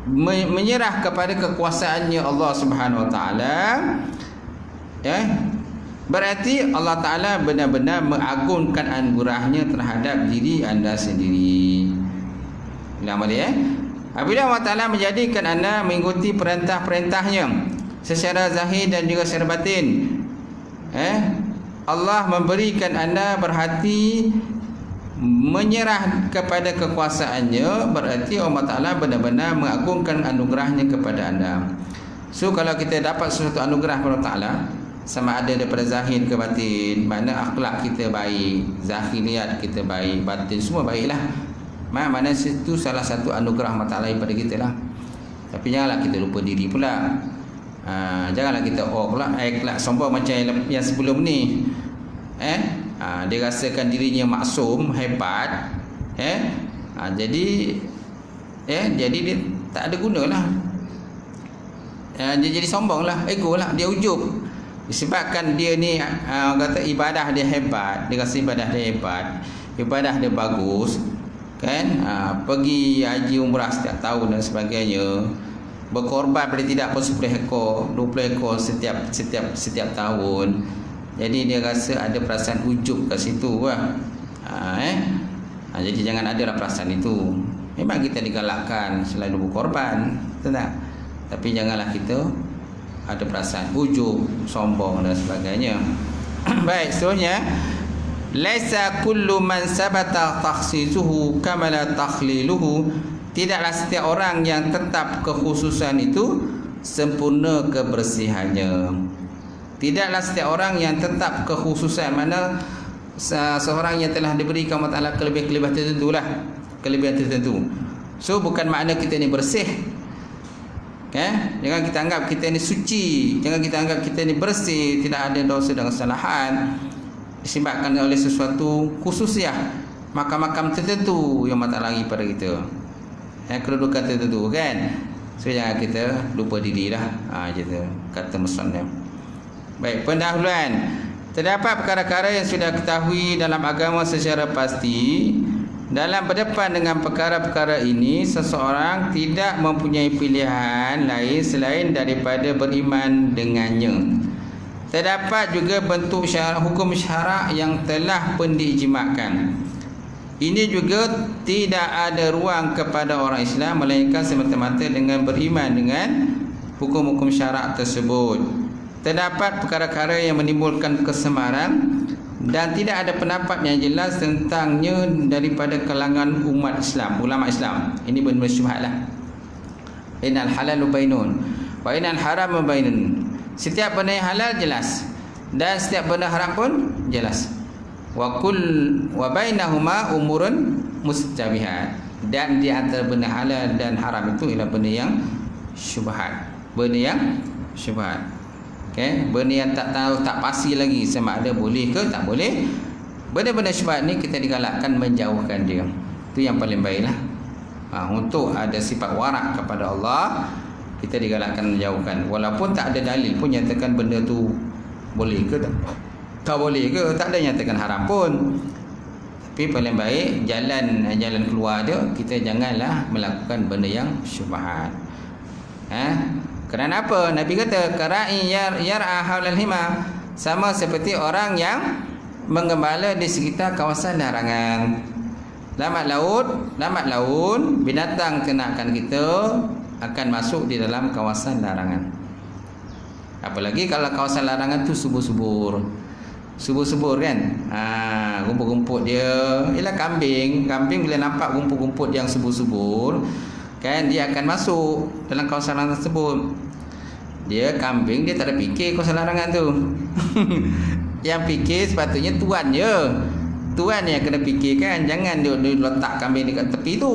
menyerah kepada kekuasaannya Allah Subhanahu Wa Taala, berarti Allah Taala benar-benar mengagungkan anugerahnya terhadap diri anda sendiri. Lama dia. Apabila Allah Taala menjadikan anda mengikuti perintah-perintahnya secara zahir dan juga secara batin, Allah memberikan anda berhati menyerah kepada kekuasaannya, berarti Allah Ta'ala benar-benar mengagungkan anugerahnya kepada anda. So kalau kita dapat sesuatu anugerah Allah Ta'ala, sama ada daripada zahir ke batin, mana akhlak kita baik, zahiriat kita baik, batin semua baiklah, mana itu salah satu anugerah Allah Ta'ala daripada kita lah. Tapi janganlah kita lupa diri pula. Janganlah kita pula act sombong macam yang sebelum ni. Dia rasakan dirinya maksum, hebat, jadi dia tak ada gunalah. Dia jadi sombong lah, ego lah, dia ujub. Disebabkan dia ni kata ibadah dia hebat, dia rasa ibadah dia hebat, ibadah dia bagus, kan? Pergi haji umrah setiap tahun dan sebagainya, berkorban pada tidak pun 10 ekor, 20 ekor setiap tahun. Jadi dia rasa ada perasaan ujub kat situ lah. Jadi jangan adalah perasaan itu. Memang kita digalakkan selalu berkorban, tak? Tapi janganlah kita ada perasaan ujub, sombong dan sebagainya. Baik, seterusnya, laisa kullu man sabata takhsisuhu kamala takhliluhu. Tidaklah setiap orang yang tetap kekhususan itu sempurna kebersihannya. Tidaklah setiap orang yang tetap kekhususan, mana seorang yang telah diberikan Allah Ta'ala kelebihan-kelebihan tertentu lah, kelebihan tertentu. So bukan makna kita ni bersih, jangan kita anggap kita ni suci, jangan kita anggap kita ni bersih, tidak ada dosa dan kesalahan disebabkan oleh sesuatu khususiah, makam-makam tertentu yang Allah Ta'ala bagi pada kita, kedudukan tertentu, kan? So jangan kita lupa dirilah, gitu kata musannaf. Baik, pendahuluan. Terdapat perkara-perkara yang sudah ketahui dalam agama secara pasti. Dalam berdepan dengan perkara-perkara ini, seseorang tidak mempunyai pilihan lain selain daripada beriman dengannya. Terdapat juga bentuk hukum syarak yang telah pun diijma'kan. Ini juga tidak ada ruang kepada orang Islam melainkan semata-mata dengan beriman dengan hukum-hukum syarak tersebut. Terdapat perkara-perkara yang menimbulkan kesemaran dan tidak ada pendapat yang jelas tentangnya daripada kalangan umat Islam, ulama Islam. Ini benar-benar syubhatlah. Innal halalu bainun wa innal haramu bainun. Setiap benda yang halal jelas dan setiap benda haram pun jelas. Wa bainahuma umurun mustabihat. Dan di antara benda halal dan haram itu ialah benda yang syubhat. Benda yang syubhat. Benda yang tak tahu, tak pasti lagi sama ada boleh ke tak boleh. Benda-benda syubhat ni kita digalakkan menjauhkan dia. Itu yang paling baiklah. Untuk ada sifat warak kepada Allah, kita digalakkan menjauhkan. Walaupun tak ada dalil pun nyatakan benda tu boleh ke tak boleh ke, tak ada nyatakan haram pun. Tapi paling baik jalan keluar dia, kita janganlah melakukan benda yang syubhat. Kerana apa? Nabi kata qara'i yar'a haulal hima, sama seperti orang yang menggembala di sekitar kawasan larangan. Lambat laun binatang kenakan kita akan masuk di dalam kawasan larangan. Apalagi kalau kawasan larangan tu subur-subur kan. Rumput-rumput dia, ialah kambing bila nampak rumput-rumput yang subur-subur, kan, dia akan masuk dalam kawasan larangan tersebut. Kambing dia tak ada fikir kawasan larangan tu. Yang fikir sepatutnya tuan je. Tuan yang kena fikirkan, jangan dia letak kambing dekat tepi tu.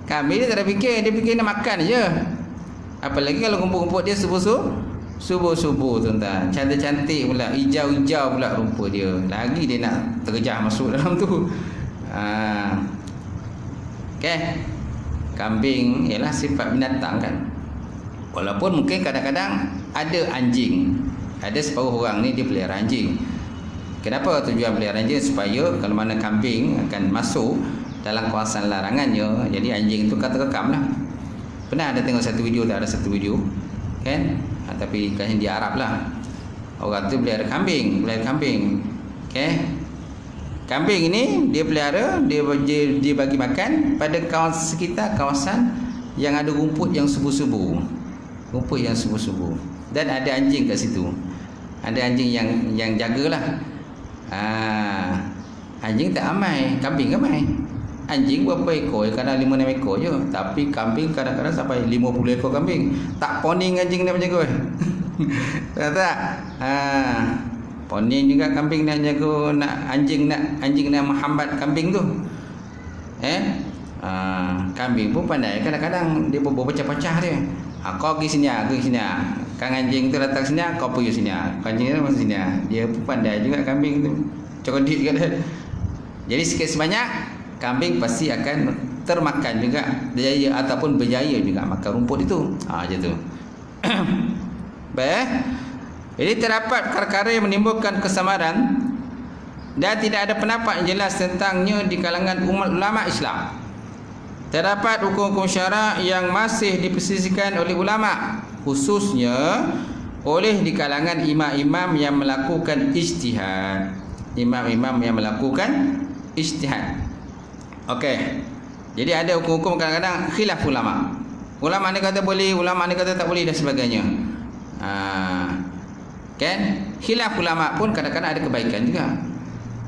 Kambing dia tak ada fikir, dia fikir nak makan je. Apalagi kalau rumput-rumput dia subur-subur tuan-tuan, cantik-cantik pula, hijau-hijau pula rumput dia, lagi dia nak terjah masuk dalam tu. Kambing ialah sifat binatang kan. Walaupun mungkin kadang-kadang ada anjing, ada separuh orang ni dia pelihara anjing. Kenapa tujuan pelihara anjing? Supaya kalau mana kambing akan masuk, dalam kawasan larangannya. Jadi anjing tu kata rekam lah. Pernah ada tengok satu video, tak ada satu video kan, tapi kan di Arab lah. Orang tu pelihara kambing, okay? Kambing ini dia pelihara, dia bagi makan pada kawasan sekitar kawasan yang ada rumput yang subuh-subuh. Dan ada anjing kat situ. Ada anjing yang jagalah. Anjing tak ramai, kambing ramai. Anjing berapa ekor? Kadang 5-6 ekor je. Tapi kambing kadang-kadang sampai 50 ekor kambing. Tak poning anjing dia macam tu. Tak. Poning juga kambing nak jaga, anjing nak menghambat kambing tu. Kambing pun pandai. Kadang-kadang dia berpecah-pecah dia. Kau pergi sini, aku pergi sini. Kang anjing tu datang sini, kau pergi sini. Anjing tu masuk sini. Dia pun pandai juga kambing tu. Cerdik kat dia. Jadi sikit sebanyak kambing pasti akan termakan juga, berjaya ataupun berjaya juga makan rumput itu. Macam tu. Baik. Jadi terdapat perkara yang menimbulkan kesamaran dan tidak ada pendapat yang jelas tentangnya di kalangan umat ulama Islam. Terdapat hukum-hukum syarak yang masih dipersisihkan oleh ulama, khususnya oleh di kalangan imam-imam yang melakukan ijtihad. Okey. Jadi ada hukum-hukum kadang-kadang khilaf ulama. Ulama ni kata boleh, ulama ni kata tak boleh dan sebagainya. Kan? Khilaf ulama pun kadang-kadang ada kebaikan juga.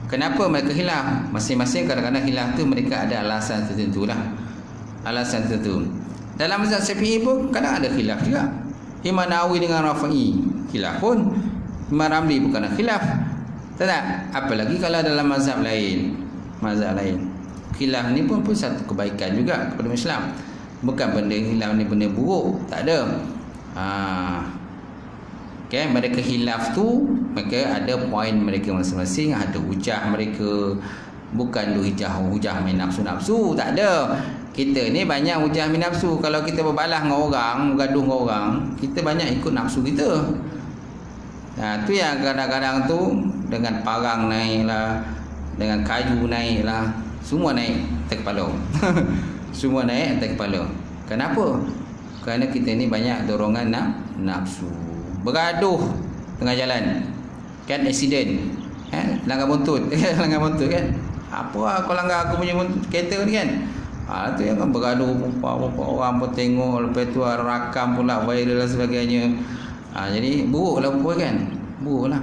Kenapa mereka khilaf? Masing-masing kadang-kadang khilaf tu mereka ada alasan tertentu lah. Alasan tertentu. Dalam mazhab Syafi'i pun kadang ada khilaf juga. Imam Nawawi dengan Rafi'i khilaf pun. Imam Ramli pun kadang khilaf. Tak? Apalagi kalau dalam mazhab lain. Khilaf ni pun satu kebaikan juga kepada Islam. Bukan benda khilaf ni benda buruk. Tak ada. Okay, mereka khilaf tu, mereka ada poin mereka masing-masing, ada hujah mereka. Bukan hujah main nafsu-nafsu. Tak ada. Kita ni banyak hujah main nafsu. Kalau kita berbalah dengan orang, bergaduh dengan orang, kita banyak ikut nafsu kita. Tu yang kadang-kadang tu dengan parang naik lah, dengan kayu naik lah, semua naik atas kepala. Semua naik atas kepala. Kenapa? Kerana kita ni banyak dorongan nafsu. Bergaduh tengah jalan, kan, accident, langgar buntut. Langgar buntut kan, apa kau langgar aku punya kereta ni kan. Tu yang kan bergaduh, orang pun tengok, lepas tu rakam pula viral dan sebagainya. Jadi buruk lah kan, buruk lah.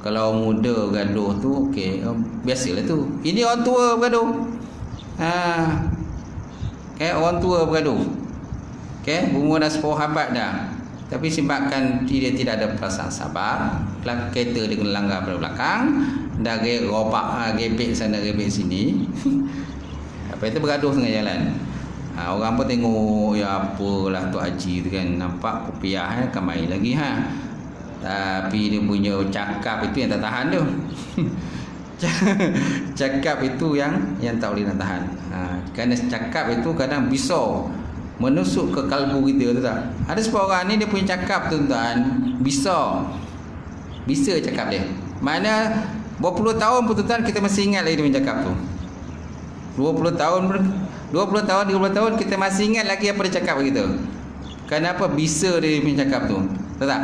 Kalau muda gaduh tu okey, biasalah tu. Ini orang tua bergaduh. Orang tua bergaduh. Umur dah 10 abad dah. Tapi sebabkan dia tidak ada perasaan sabar, kereta dia kena langgar pada belakang, dah robak, gebek sana gebek sini. Apa itu bergaduh tengah jalan. Orang pun tengok, ya apalah Tok Haji tu kan, nampak kopiah kan main lagi tapi dia punya cakap itu yang tak tahan tu. Cakap itu yang tak boleh nak tahan. Kerana cakap itu kadang bisa menusuk ke kalbu kita tu tak. Ada sebuah orang ni dia punya cakap tuan-tuan bisa cakap dia. Mana berpuluh tahun pun tuan-tuan kita masih ingat lagi dia punya cakap tu. 20 tahun 30 tahun kita masih ingat lagi apa dia cakap begitu. Kenapa bisa dia punya cakap tu? Tahu tak?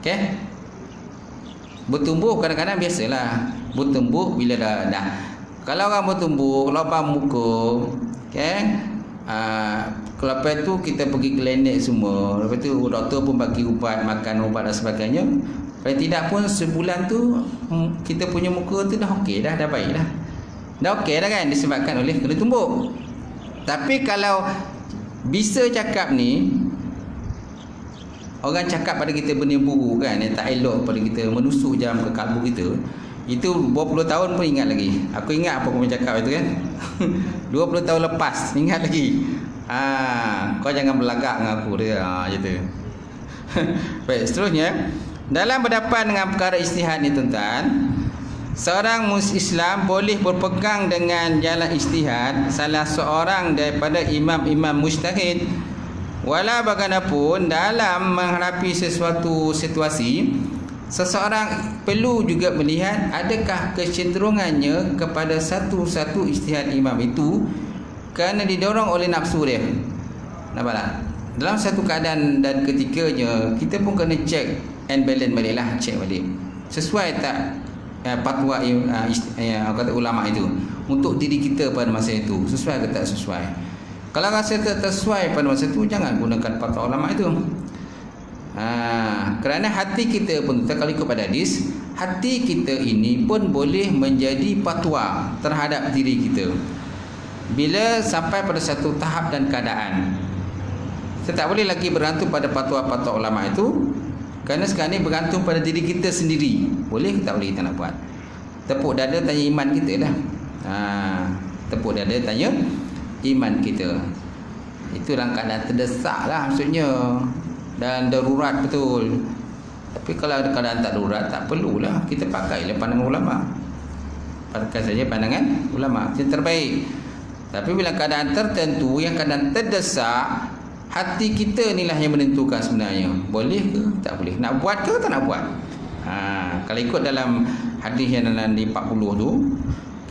Okey. Bertumbuk kadang-kadang biasalah. Bertumbuk bila dah kalau orang bertumbuk lubang muka, kalau lepas tu kita pergi klinik semua, lepas tu doktor pun bagi ubat, makan ubat dan sebagainya. Kalau tidak pun sebulan tu kita punya muka tu dah okey dah baik dah. Dah okey dah kan, disebabkan oleh kena tumbuk. Tapi kalau bisa cakap ni, orang cakap pada kita benda buruk kan, yang tak elok pada kita, menusuk jam ke kalbu kita, itu 20 tahun pun ingat lagi. Aku ingat apa kau cakap itu kan. 20 tahun lepas ingat lagi. Kau jangan berlagak dengan aku dia. Gitu. Baik, seterusnya dalam berdepan dengan perkara ijtihad ni tuan-tuan, seorang Islam boleh berpegang dengan jalan ijtihad salah seorang daripada imam-imam mujtahid, walau bagaimanapun dalam menghadapi sesuatu situasi seseorang perlu juga melihat adakah kecenderungannya kepada satu-satu ijtihad imam itu kerana didorong oleh nafsu dia. Nampak tak? Dalam satu keadaan dan ketikanya, kita pun kena check and balance balik lah, check balik. Sesuai tak fatwa kata ulama itu untuk diri kita pada masa itu, sesuai ke tak sesuai. Kalau rasa tak sesuai pada masa itu, jangan gunakan fatwa ulama itu. Kerana hati kita pun, kalau ikut pada hadis, hati kita ini pun boleh menjadi fatwa terhadap diri kita bila sampai pada satu tahap dan keadaan. Kita tak boleh lagi bergantung pada fatwa-fatwa ulama itu, kerana sekarang ni bergantung pada diri kita sendiri. Boleh ke tak boleh kita nak buat? Tepuk dada tanya iman kita lah. Tepuk dada tanya iman kita. Itu dalam keadaan terdesak lah maksudnya, dan darurat betul. Tapi kalau keadaan tak darurat, tak perlulah kita pakailah pandangan ulama. Pakai saja pandangan ulama, yang terbaik. Tapi bila keadaan tertentu, yang keadaan terdesak, hati kita inilah yang menentukan sebenarnya. Boleh ke tak boleh, nak buat ke tak nak buat. Kalau ikut dalam hadis yang dalam di 40 tu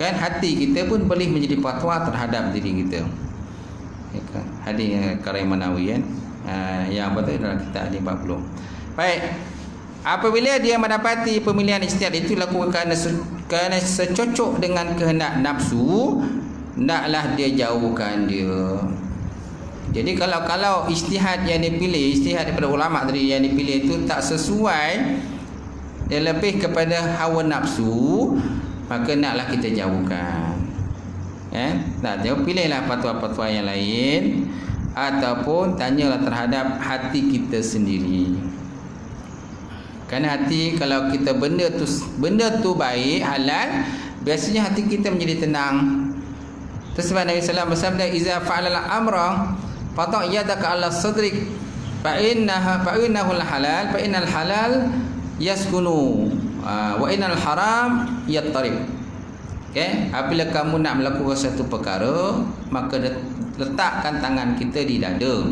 kan, hati kita pun boleh menjadi fatwa terhadap diri kita. Hadis Karim Manawi kan, yang apa tu dalam kitab hadis 40. Baik, apabila dia mendapati pemilihan ijtihad itu lakukan kerana secocok dengan kehendak nafsu, naklah dia jauhkan dia. Jadi kalau ijtihad yang dipilih, ijtihad daripada ulama tadi yang dipilih itu tak sesuai, dia lebih kepada hawa nafsu, maka naklah kita jauhkan. Pilihlah fatwa-fatwa yang lain, ataupun tanyalah terhadap hati kita sendiri. Kerana hati, kalau kita benda tu baik, halal, biasanya hati kita menjadi tenang. Sebab Nabi sallallahu alaihi wasallam bersabda, "Iza fa'ala al-amra fata' yadaka 'ala sadrik fa innahu halal fa innal halal yaskunu wa innal haram yattarib." Okey, apabila kamu nak melakukan satu perkara, maka letakkan tangan kita di dada.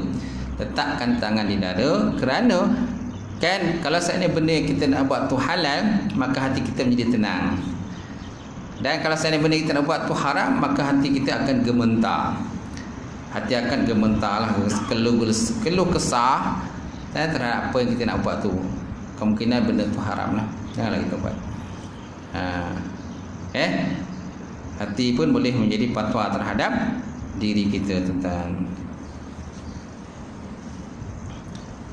Letakkan tangan di dada, kerana kan kalau seandainya benda yang kita nak buat tu halal, maka hati kita menjadi tenang. Dan kalau seandainya benda kita nak buat tu haram, maka hati kita akan gementar. Hati akan gementar lah, keluh kesah terhadap apa yang kita nak buat tu. Kemungkinan benda tu haram lah, janganlah kita buat. Hati pun boleh menjadi fatwa terhadap diri kita tentang.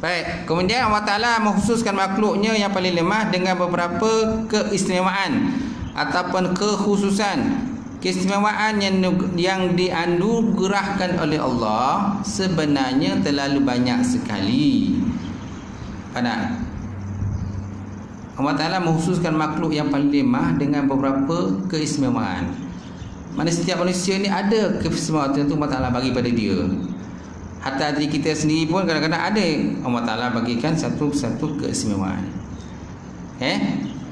Baik, kemudian Allah Ta'ala mengkhususkan makhluknya yang paling lemah dengan beberapa keistimewaan ataupun kekhususan. Keistimewaan yang dianugerahkan oleh Allah sebenarnya terlalu banyak sekali. Allah Ta'ala mengkhususkan makhluk yang paling lemah dengan beberapa keistimewaan. Mana setiap manusia ni ada keistimewaan tertentu Allah Ta'ala bagi pada dia. Hatta diri kita sendiri pun kadang-kadang ada Allah Ta'ala bagikan satu keistimewaan.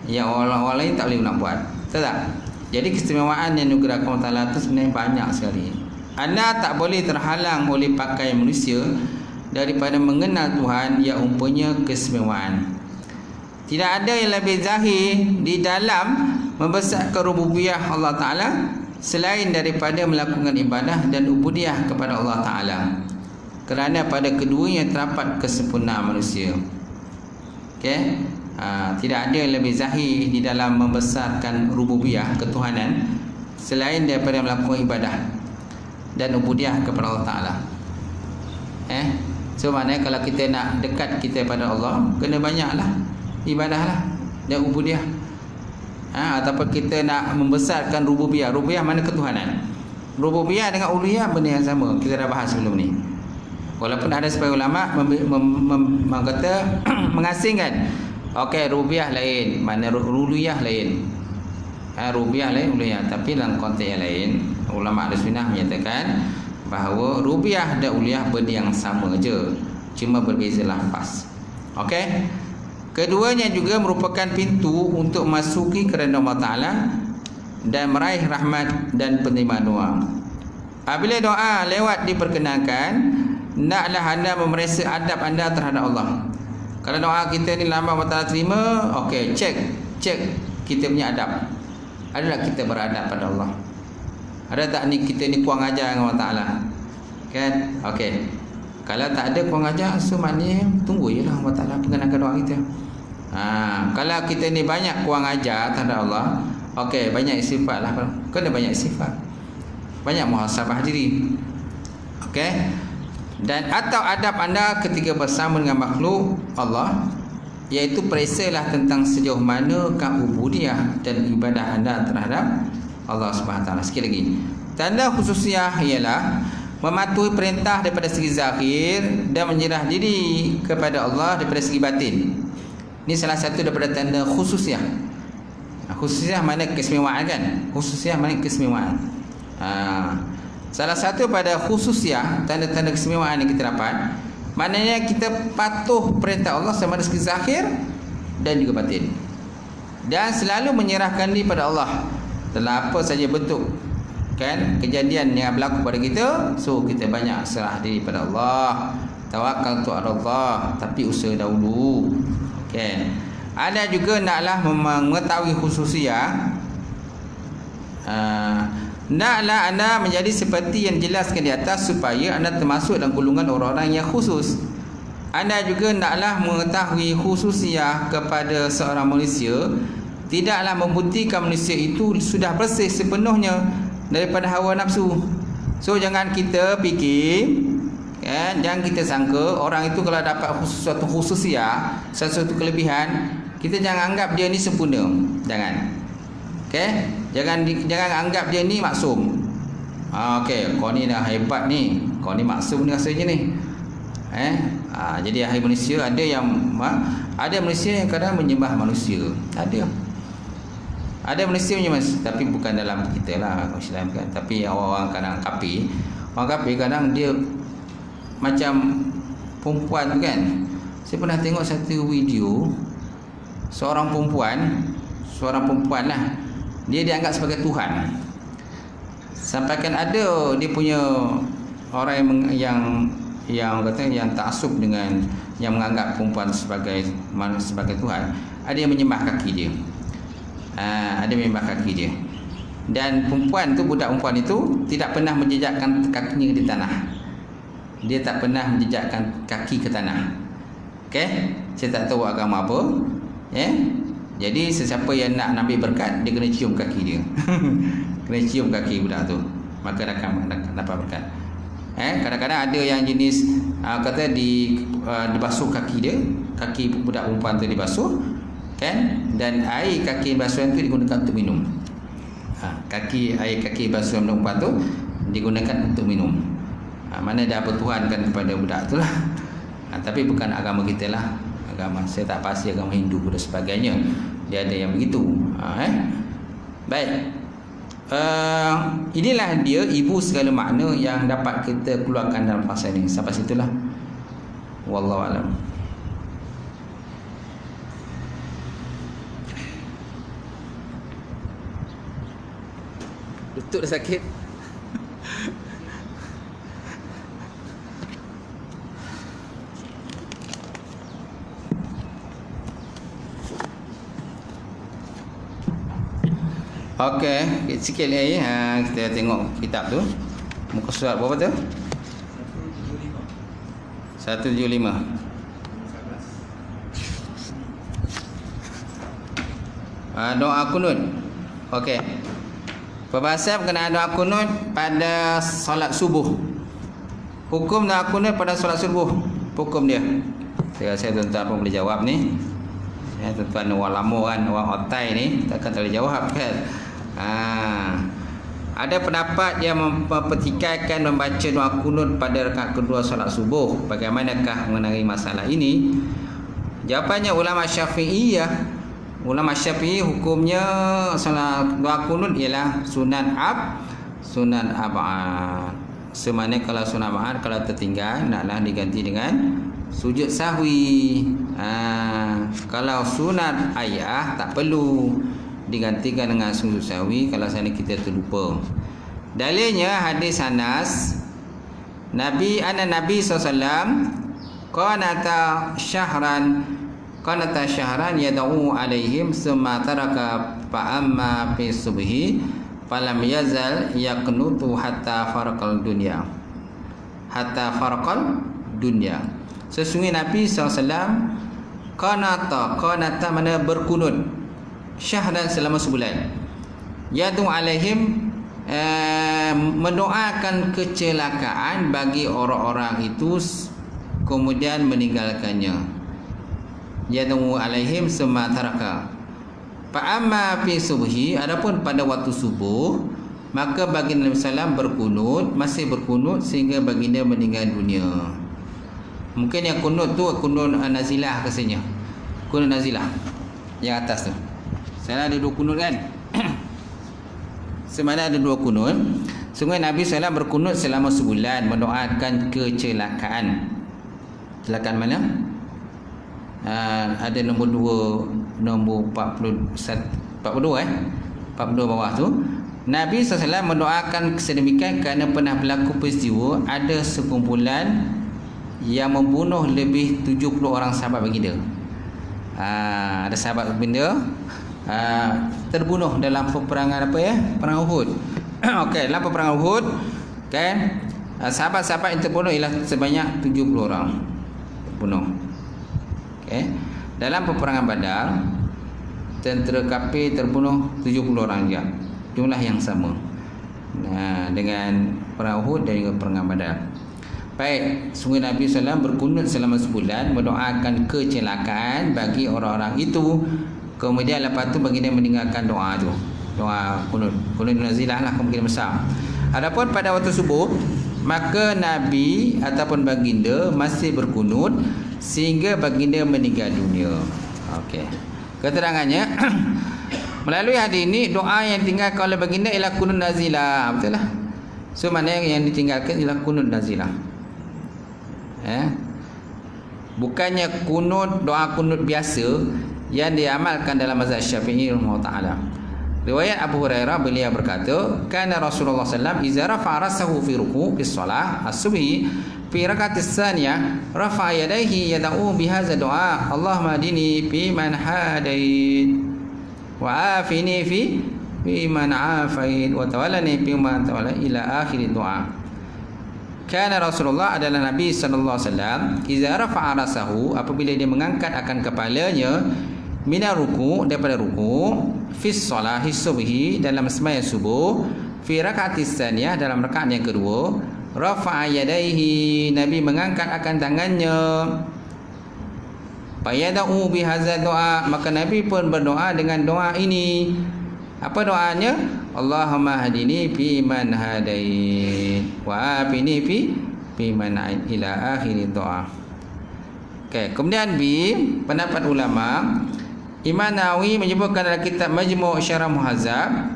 Yang orang-orang lain tak boleh nak buat. Betul tak? Jadi keistimewaan yang dianugerahkan Allah Ta'ala itu sebenarnya banyak sekali. Anda tak boleh terhalang oleh pakaian manusia daripada mengenal Tuhan yang umpamanya keistimewaan. Tidak ada yang lebih zahir di dalam membesarkan rububiyah Allah Ta'ala selain daripada melakukan ibadah dan ubudiyah kepada Allah Ta'ala. Kerana pada keduanya terdapat kesempurnaan manusia. Tidak ada yang lebih zahir di dalam membesarkan rububiyah, ketuhanan, selain daripada melakukan ibadah dan ubudiyah kepada Allah Ta'ala. So maknanya kalau kita nak dekat kita pada Allah, kena banyaklah ibadahlah dan ubudiyah. Ataupun kita nak membesarkan rububiyah. Rububiyah mana ketuhanan. Rububiyah dengan uluhiyah benda yang sama. Kita dah bahas sebelum ni. Walaupun ada sebagian ulama kata mengasingkan. Okey, rububiyah lain, mana uluhiyah lain. Rububiyah lain, uluhiyah. Tapi dalam konteks yang lain, ulama Ahlus Sunnah menyatakan bahawa rububiyah dan uluhiyah benda yang sama je, cuma berbeza lafaz. Okey. Keduanya juga merupakan pintu untuk masuki kepada Allah Ta'ala dan meraih rahmat dan penerimaan doa. Apabila doa lewat diperkenankan, naklah anda memeriksa adab anda terhadap Allah. Kalau doa kita ni lambat Allah Ta'ala terima, okey, cek kita punya adab. Adalah kita beradab pada Allah? Ada tak ni kita ni kurang ajar dengan Allah Ta'ala? Kan? Okey. Kalau tak ada kurang ajar, so maknanya tunggu je lah Allah Ta'ala perkenankan doa kita. Kalau kita ni banyak kurang ajar terhadap Allah, okey, banyak istighfar lah. Kena banyak istighfar, banyak muhasabah diri. Okey. Dan atau adab anda ketika bersama dengan makhluk Allah, iaitu periksalah tentang sejauh manakah ubudiyah dan ibadah anda terhadap Allah Subhanahu Wa Taala. Sekali lagi, tanda khususiah ialah mematuhi perintah daripada segi zahir dan menyerah diri kepada Allah daripada segi batin. Ini salah satu daripada tanda khususiah. Khususiah mana keistimewaan kan? Khususiah mana keistimewaan. Salah satu pada khususiah, tanda-tanda keistimewaan yang kita dapat, maknanya kita patuh perintah Allah sama ada segi zahir dan juga batin, dan selalu menyerahkan diri pada Allah dalam apa saja bentuk kan kejadian yang berlaku pada kita. So kita banyak serah diri pada Allah, tawakal tu Allah, tapi usaha dahulu. Okay. Ada juga naklah mengetahui khususiah, naklah anda menjadi seperti yang dijelaskan di atas supaya anda termasuk dalam golongan orang-orang yang khusus. Anda juga naklah mengetahui khususiah kepada seorang manusia tidaklah membuktikan manusia itu sudah bersih sepenuhnya daripada hawa nafsu. So jangan kita fikir kan, jangan kita sangka orang itu kalau dapat suatu khususiah, sesuatu kelebihan, kita jangan anggap dia ni sempurna. Jangan. Okey, jangan anggap dia ni maksum. Okey, kau ni dah hebat ni, kau ni maksum ni rasanya ni. Jadi ahli manusia ada manusia yang kadang menyembah manusia. Ada manusia menyembah, tapi bukan dalam kita lah Islam kan. Tapi orang kadang kafir. Orang kafir kadang dia macam perempuan tu kan. Saya pernah tengok satu video seorang perempuan lah, dia dianggap sebagai Tuhan. Sampaikan ada dia punya orang yang kata yang taksub dengan yang menganggap perempuan sebagai Tuhan, ada yang menyembah kaki dia. Ada menyembah kaki dia. Dan budak perempuan itu tidak pernah menjejakkan kakinya di tanah. Dia tak pernah menjejakkan kaki ke tanah. Okey, saya tak tahu agama apa. Jadi sesiapa yang nak ambil berkat, dia kena cium kaki dia. Kena cium kaki budak tu, maka akan dapat berkat. Kadang-kadang ada yang jenis kata dibasuh kaki dia, kaki budak perempuan tu dibasuh kan, dan air kaki basuhan tu digunakan untuk minum. Air kaki basuhan perempuan tu digunakan untuk minum. Mana dah bertuhankan kepada budak tu lah. Tapi bukan agama kita lah. Agama saya tak pasti agama Hindu dan sebagainya. Dia ada yang begitu. Baik. Inilah dia ibu segala makna yang dapat kita keluarkan dalam pasal ini. Sampai situlah. Wallahu alam. Lutut dah sakit. Okey, sikit lagi kita tengok kitab tu. Muka surat berapa tu? 175. Doa kunut. Okey. Perbahasan berkenaan doa kunut pada solat subuh. Hukum doa kunut pada solat subuh. Hukum dia. Saya rasa tuan-tuan pun boleh jawab ni. Tuan-tuan orang lama kan, orang otai ni takkan boleh jawab kan. Ada pendapat yang mempertikaikan membaca doa kunut pada rakaat kedua solat subuh. Bagaimanakah mengenai masalah ini? Jawapannya ulama Syafi'iyah. Ulama Syafi'i hukumnya solat doa kunut ialah sunan ab'ad. Semana kalau sunan ab'ad kalau tertinggal naklah diganti dengan sujud sahwi. Kalau sunat ayah tak perlu digantikan dengan sujud sahwi kalau sana kita terlupa. Dalilnya hadis Anas, Nabi SAW qanata syahran yad'u alaihim summa taraka fa amma fi subhi falam yazal yaqnutu hatta farqal dunya. Sesungguhnya Nabi SAW qanata mana berkunut syahran selama sebulan, yad'u alaihim mendoakan kecelakaan bagi orang-orang itu kemudian meninggalkannya. Yad'u alaihim summa taraka fa amma fi subhi, adapun pada waktu subuh maka baginda Nabi sallam masih berkunut sehingga baginda meninggal dunia. Mungkin yang kunut tu kunut nazilah rasanya. Kunut nazilah yang atas tu. Saya ada 2 kunut kan? Semana ada 2 kunut. Sungguh Nabi SAW berkunut selama sebulan mendoakan kecelakaan. Kecelakaan mana? Ada nombor 2, nombor 42 42 bawah tu. Nabi SAW mendoakan sedemikian kerana pernah berlaku peristiwa ada sekumpulan yang membunuh lebih 70 orang sahabat baginda. Ada sahabat baginda terbunuh dalam peperangan perang Uhud. Okey, dalam peperangan Uhud kan, sahabat-sahabat yang terbunuh ialah sebanyak 70 orang terbunuh. Okey, dalam peperangan Badar tentera kafir terbunuh 70 orang juga, jumlah yang sama dengan perang Uhud dan juga peperangan Badar. Baik, sungguh Nabi SAW berkunut selama sebulan mendoakan kecelakaan bagi orang-orang itu. Kemudian lepas tu baginda meninggalkan doa tu, doa kunut nazilah lah kemungkinan besar. Adapun pada waktu subuh maka Nabi ataupun baginda masih berkunut sehingga baginda meninggal dunia. Okey, keterangannya melalui hadis ini doa yang ditinggalkan oleh baginda ialah kunut nazilah. Betul lah. So mana yang ditinggalkan ialah kunut nazilah. Bukannya kunut, doa kunut biasa yang diamalkan dalam mazhab Syafi'i rahimahullah. Riwayat Abu Hurairah, beliau berkata, kana Rasulullah sallallahu alaihi wasallam idza rafa'a rasahu fi ruku' fi shalah as-subhi fi rak'at ats-tsaniyah rafa'a yadayhi yad'u bi hadza du'a Allahumma hadini fi man hadait wa afini fi man afait wa tawallani fi man tawalla ila akhir du'a. Kana Rasulullah adalah Nabi sallallahu alaihi wasallam idza rafa'a rasahu, apabila dia mengangkat akan kepalanya, mina ruku', daripada ruku', fi sholahi subhi, dalam sembahyang subuh, fi raka'atis tsaniyah, dalam rakaat yang kedua, rafa'a yadayhi, Nabi mengangkat akan tangannya, fayad'u bi hadza doa, maka Nabi pun berdoa dengan doa ini. Apa doanya? Allahumma hadini fi man hadait wa afini fi man ait, ila akhir doa. Okey, kemudian pendapat ulama, Imam Nawawi menyebutkan dalam kitab Majmu' Syarah Muhazzab,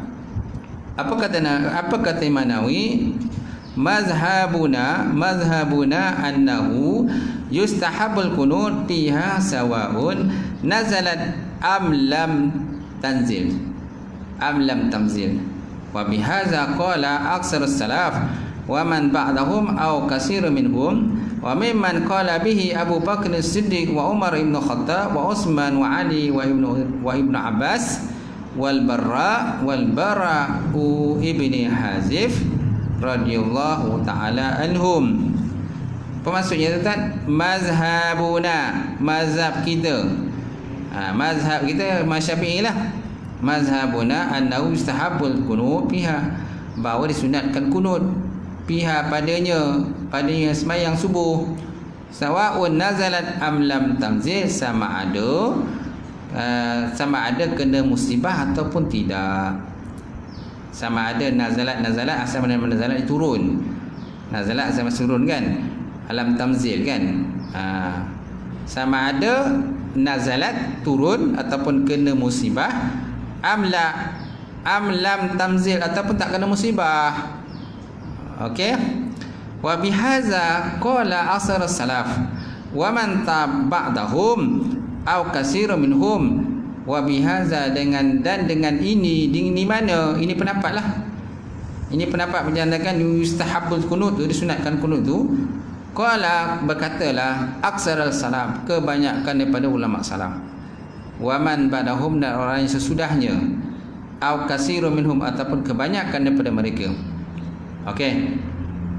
apa kata Imam Nawawi? Mazhabuna annahu yustahabul qunut fiha sawa'un nazalat am lam tanzil wa bihadza qala aksarus salaf wa man ba'dahum aw katsirun minhum wa mimman qala bihi Abu Bakr As-Siddiq wa Umar ibn Khattab wa Utsman wa Ali wa ibnu Abbas wal Barra ibni Hazif radhiyallahu taala anhum. Maksudnya tuan, mazhabuna, mazhab kita, mazhab kita Syafi'i lah. Mazhabuna annahu yustahabul qunut fiha, bahawa disunatkan kunut fiha padanya sembahyang subuh, sawa'un nazalat am lam tamzil, sama ada kena musibah ataupun tidak. Sama ada nazalat asal mana nazalat turun, nazalat asal turun kan, alam tamzil kan, sama ada nazalat turun ataupun kena musibah, am lam tamzil ataupun tak kena musibah. Okey, wa bihaza qala asar salaf wa man tabi'ahum aw katsirun minhum, wa bihaza, dengan ini mana ini pendapat lah, ini pendapat menjandakan yustahabul kunut tu, disunatkan kunut tu. Qala, berkatalah aksarul salam, kebanyakan daripada ulama salam. Wa man ba'dahum, dan orang yang sesudahnya. Au kasirun minhum, ataupun kebanyakan daripada mereka. Okey.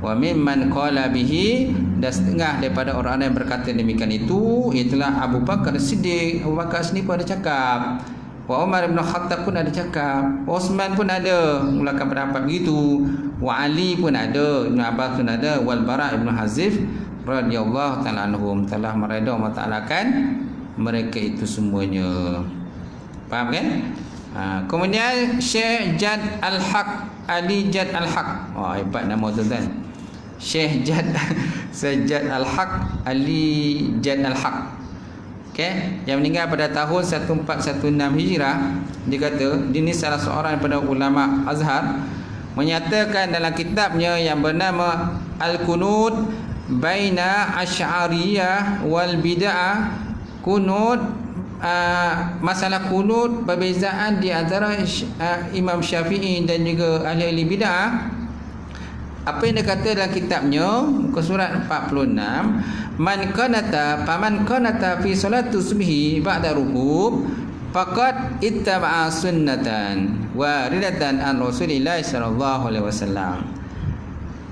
Wa mimman qala bihi, dan setengah daripada orang yang berkata demikian itu itulah Abu Bakar Siddiq. Abu Bakar sendiri pun ada cakap. Wa Umar bin Khattab pun ada cakap. Osman pun ada mulakan pendapat begitu. Wa Ali pun ada, Ibn Abbas pun ada, wal Bara' ibn Hazif radhiyallahu ta'ala anhum, telah meredha Allah Ta'ala-kan mereka itu semuanya. Faham kan? Kemudian Syekh Jad Al-Haq, Ali Jad Al-Haq. Hebat nama tuan-tuan. Syekh Jad Al-Haq, Ali Jad Al-Haq. Okey, yang meninggal pada tahun 1416 Hijrah. Dia kata, dia ni salah seorang daripada ulama Azhar, menyatakan dalam kitabnya yang bernama Al-Kunud Baina Asy'ariyah wal Bid'ah, kunut masalah kunut, perbezaan di antara Imam Syafi'i dan juga ahli-ahli bid'ah. Apa yang dia kata dalam kitabnya, muka surat 46, man qanata fi salatu subhi ba'da rukub faqad ittaba'a sunnatan waridatan an Rasulillah sallallahu alaihi wasallam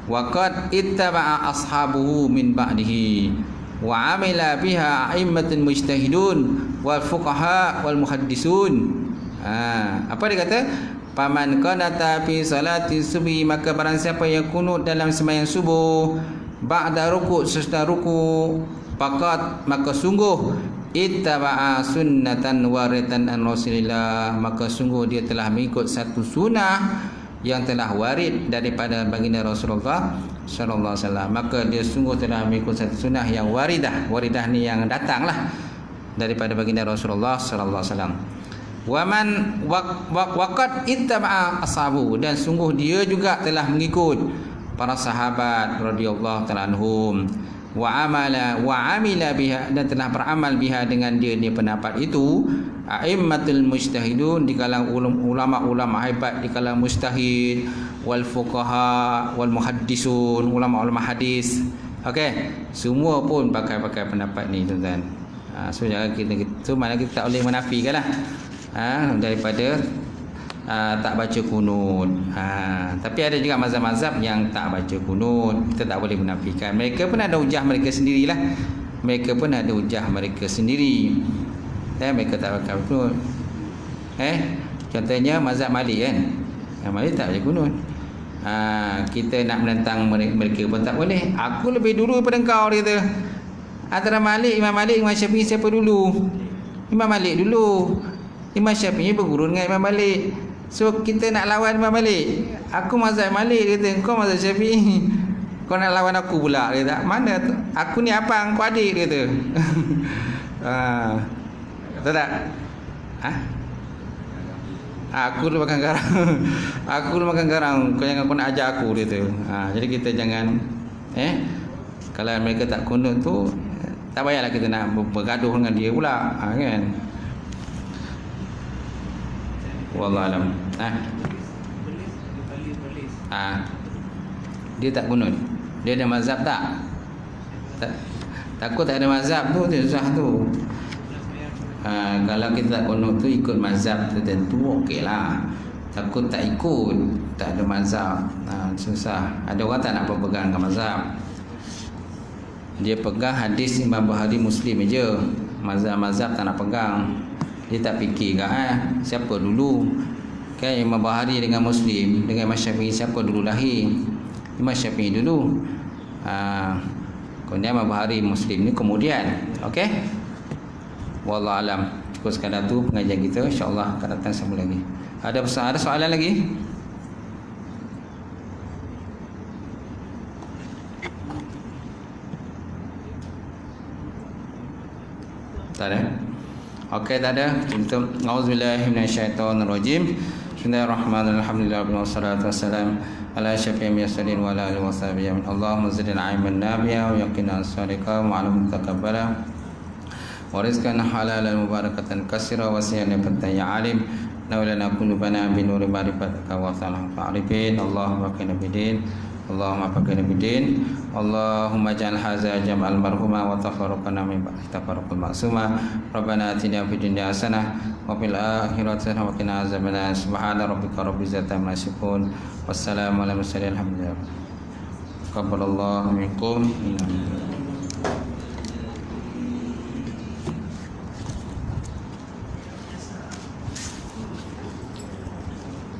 wa qad ittaba'a ashabuhu min ba'dihi wa amila biha a'immatul mujtahidun wal fuqaha wal muhaddisun. Apa dia kata? Paman qanata fi salati subhi, maka barang siapa yang kunut dalam sembahyang subuh ba'da ruku', sesudah ruku', faqat, maka sungguh ittaba'a sunnatan waridatan an Rasulillah, maka sungguh dia telah mengikut satu sunnah yang telah warid daripada baginda Rasulullah sallallahu alaihi wasallam. Maka dia sungguh telah mengikut satu sunnah yang waridah. Waridah ni yang datanglah daripada baginda Rasulullah sallallahu alaihi wasallam. Wa man waqad ittaba'a ashabu, dan sungguh dia juga telah mengikut para sahabat radhiyallahu ta'ala anhum, wa amila biha, dan telah beramal biha dengan dia pendapat itu, a'immatul mujtahidun, di kalangan ulama-ulama hebat di kalangan mujtahid, wal fuqaha wal muhaddisun, ulama-ulama hadis. Okey, semua pun pakai pendapat ni tuan-tuan. So jangan kita mana kita tak boleh menafikanlah daripada tak baca kunut. Tapi ada juga mazhab-mazhab yang tak baca kunut, kita tak boleh menafikan. Mereka pun ada hujah mereka sendirilah. Mereka pun ada hujah mereka sendiri. Mereka tak baca kunut. Contohnya mazhab Malik kan. Yang Malik tak baca kunut. Kita nak menentang mereka pun tak boleh. Aku lebih dulu daripada engkau, dia kata. Antara Imam Malik, Imam Syafi'i, siapa dulu? Imam Malik dulu. Imam Syafi'i berguru dengan Imam Malik. So kita nak lawan Imam Malik. Aku mazhab Malik, dia kata. Kau mazhab Syafi'i. Kau nak lawan aku pula, dia kata. Mana tu? Aku ni abang, kau adik, dia kata. Tahu tak? Aku lu makan garang. Aku lu makan garang. Kau nak ajar aku, dia kata. Jadi kita jangan kalau mereka tak kunut tu, tak payahlah kita nak bergaduh dengan dia pula, kan? Wallahualam. Dia tak kunut. Dia ada mazhab tak? Takut tak ada mazhab tu, dia susah tu. Kalau kita tak kunut tu ikut mazhab tertentu, okeylah. Takut tak ikut, tak ada mazhab, susah. Ada orang tak nak berpegang dengan mazhab. Dia pegang hadis Imam Bukhari Muslim aja. Mazhab-mazhab tak nak pegang. Dia tak fikir siapa dulu. Kan Imam Bukhari dengan Muslim, dengan Imam Syafi'i, siapa dulu lahir? Imam Syafi'i dulu. Kemudian Imam Bukhari Muslim ni kemudian. Okey? Wallahu alam. Cukup sekadar tu pengajian kita. InsyaAllah akan datang sambung lagi. Ada soalan lagi? Tak ada? Okey, tak ada. Kita auzubillahi minasyaitonirrajim. Bismillahirrahmanirrahim. Alhamdulillah wassalatu wassalam ala asyrafil mursalin wa ala alihi washabihi. Allahumma zidna ilman nafi'a wa yaqina as-sadiqa wa 'ilman mutaqabbala wa rizqan halalan mubarakatan katsira wa siyana fatan ya alim لولا قلوبنا بنور معرفتك وصلاح فعرفين اللهم بقنا بدين اللهم بقنا بدين اللهم اجعل هذا جمع المرحومة وتفرقنا من بعد تفرق المعصومة ربنا آتنا في الدنيا حسنة وفي الآخرة حسنة وقنا عذاب النار سبحان ربك رب العزة عما يصفون والسلام على المرسلين الحمد لله تقبل الله منكم.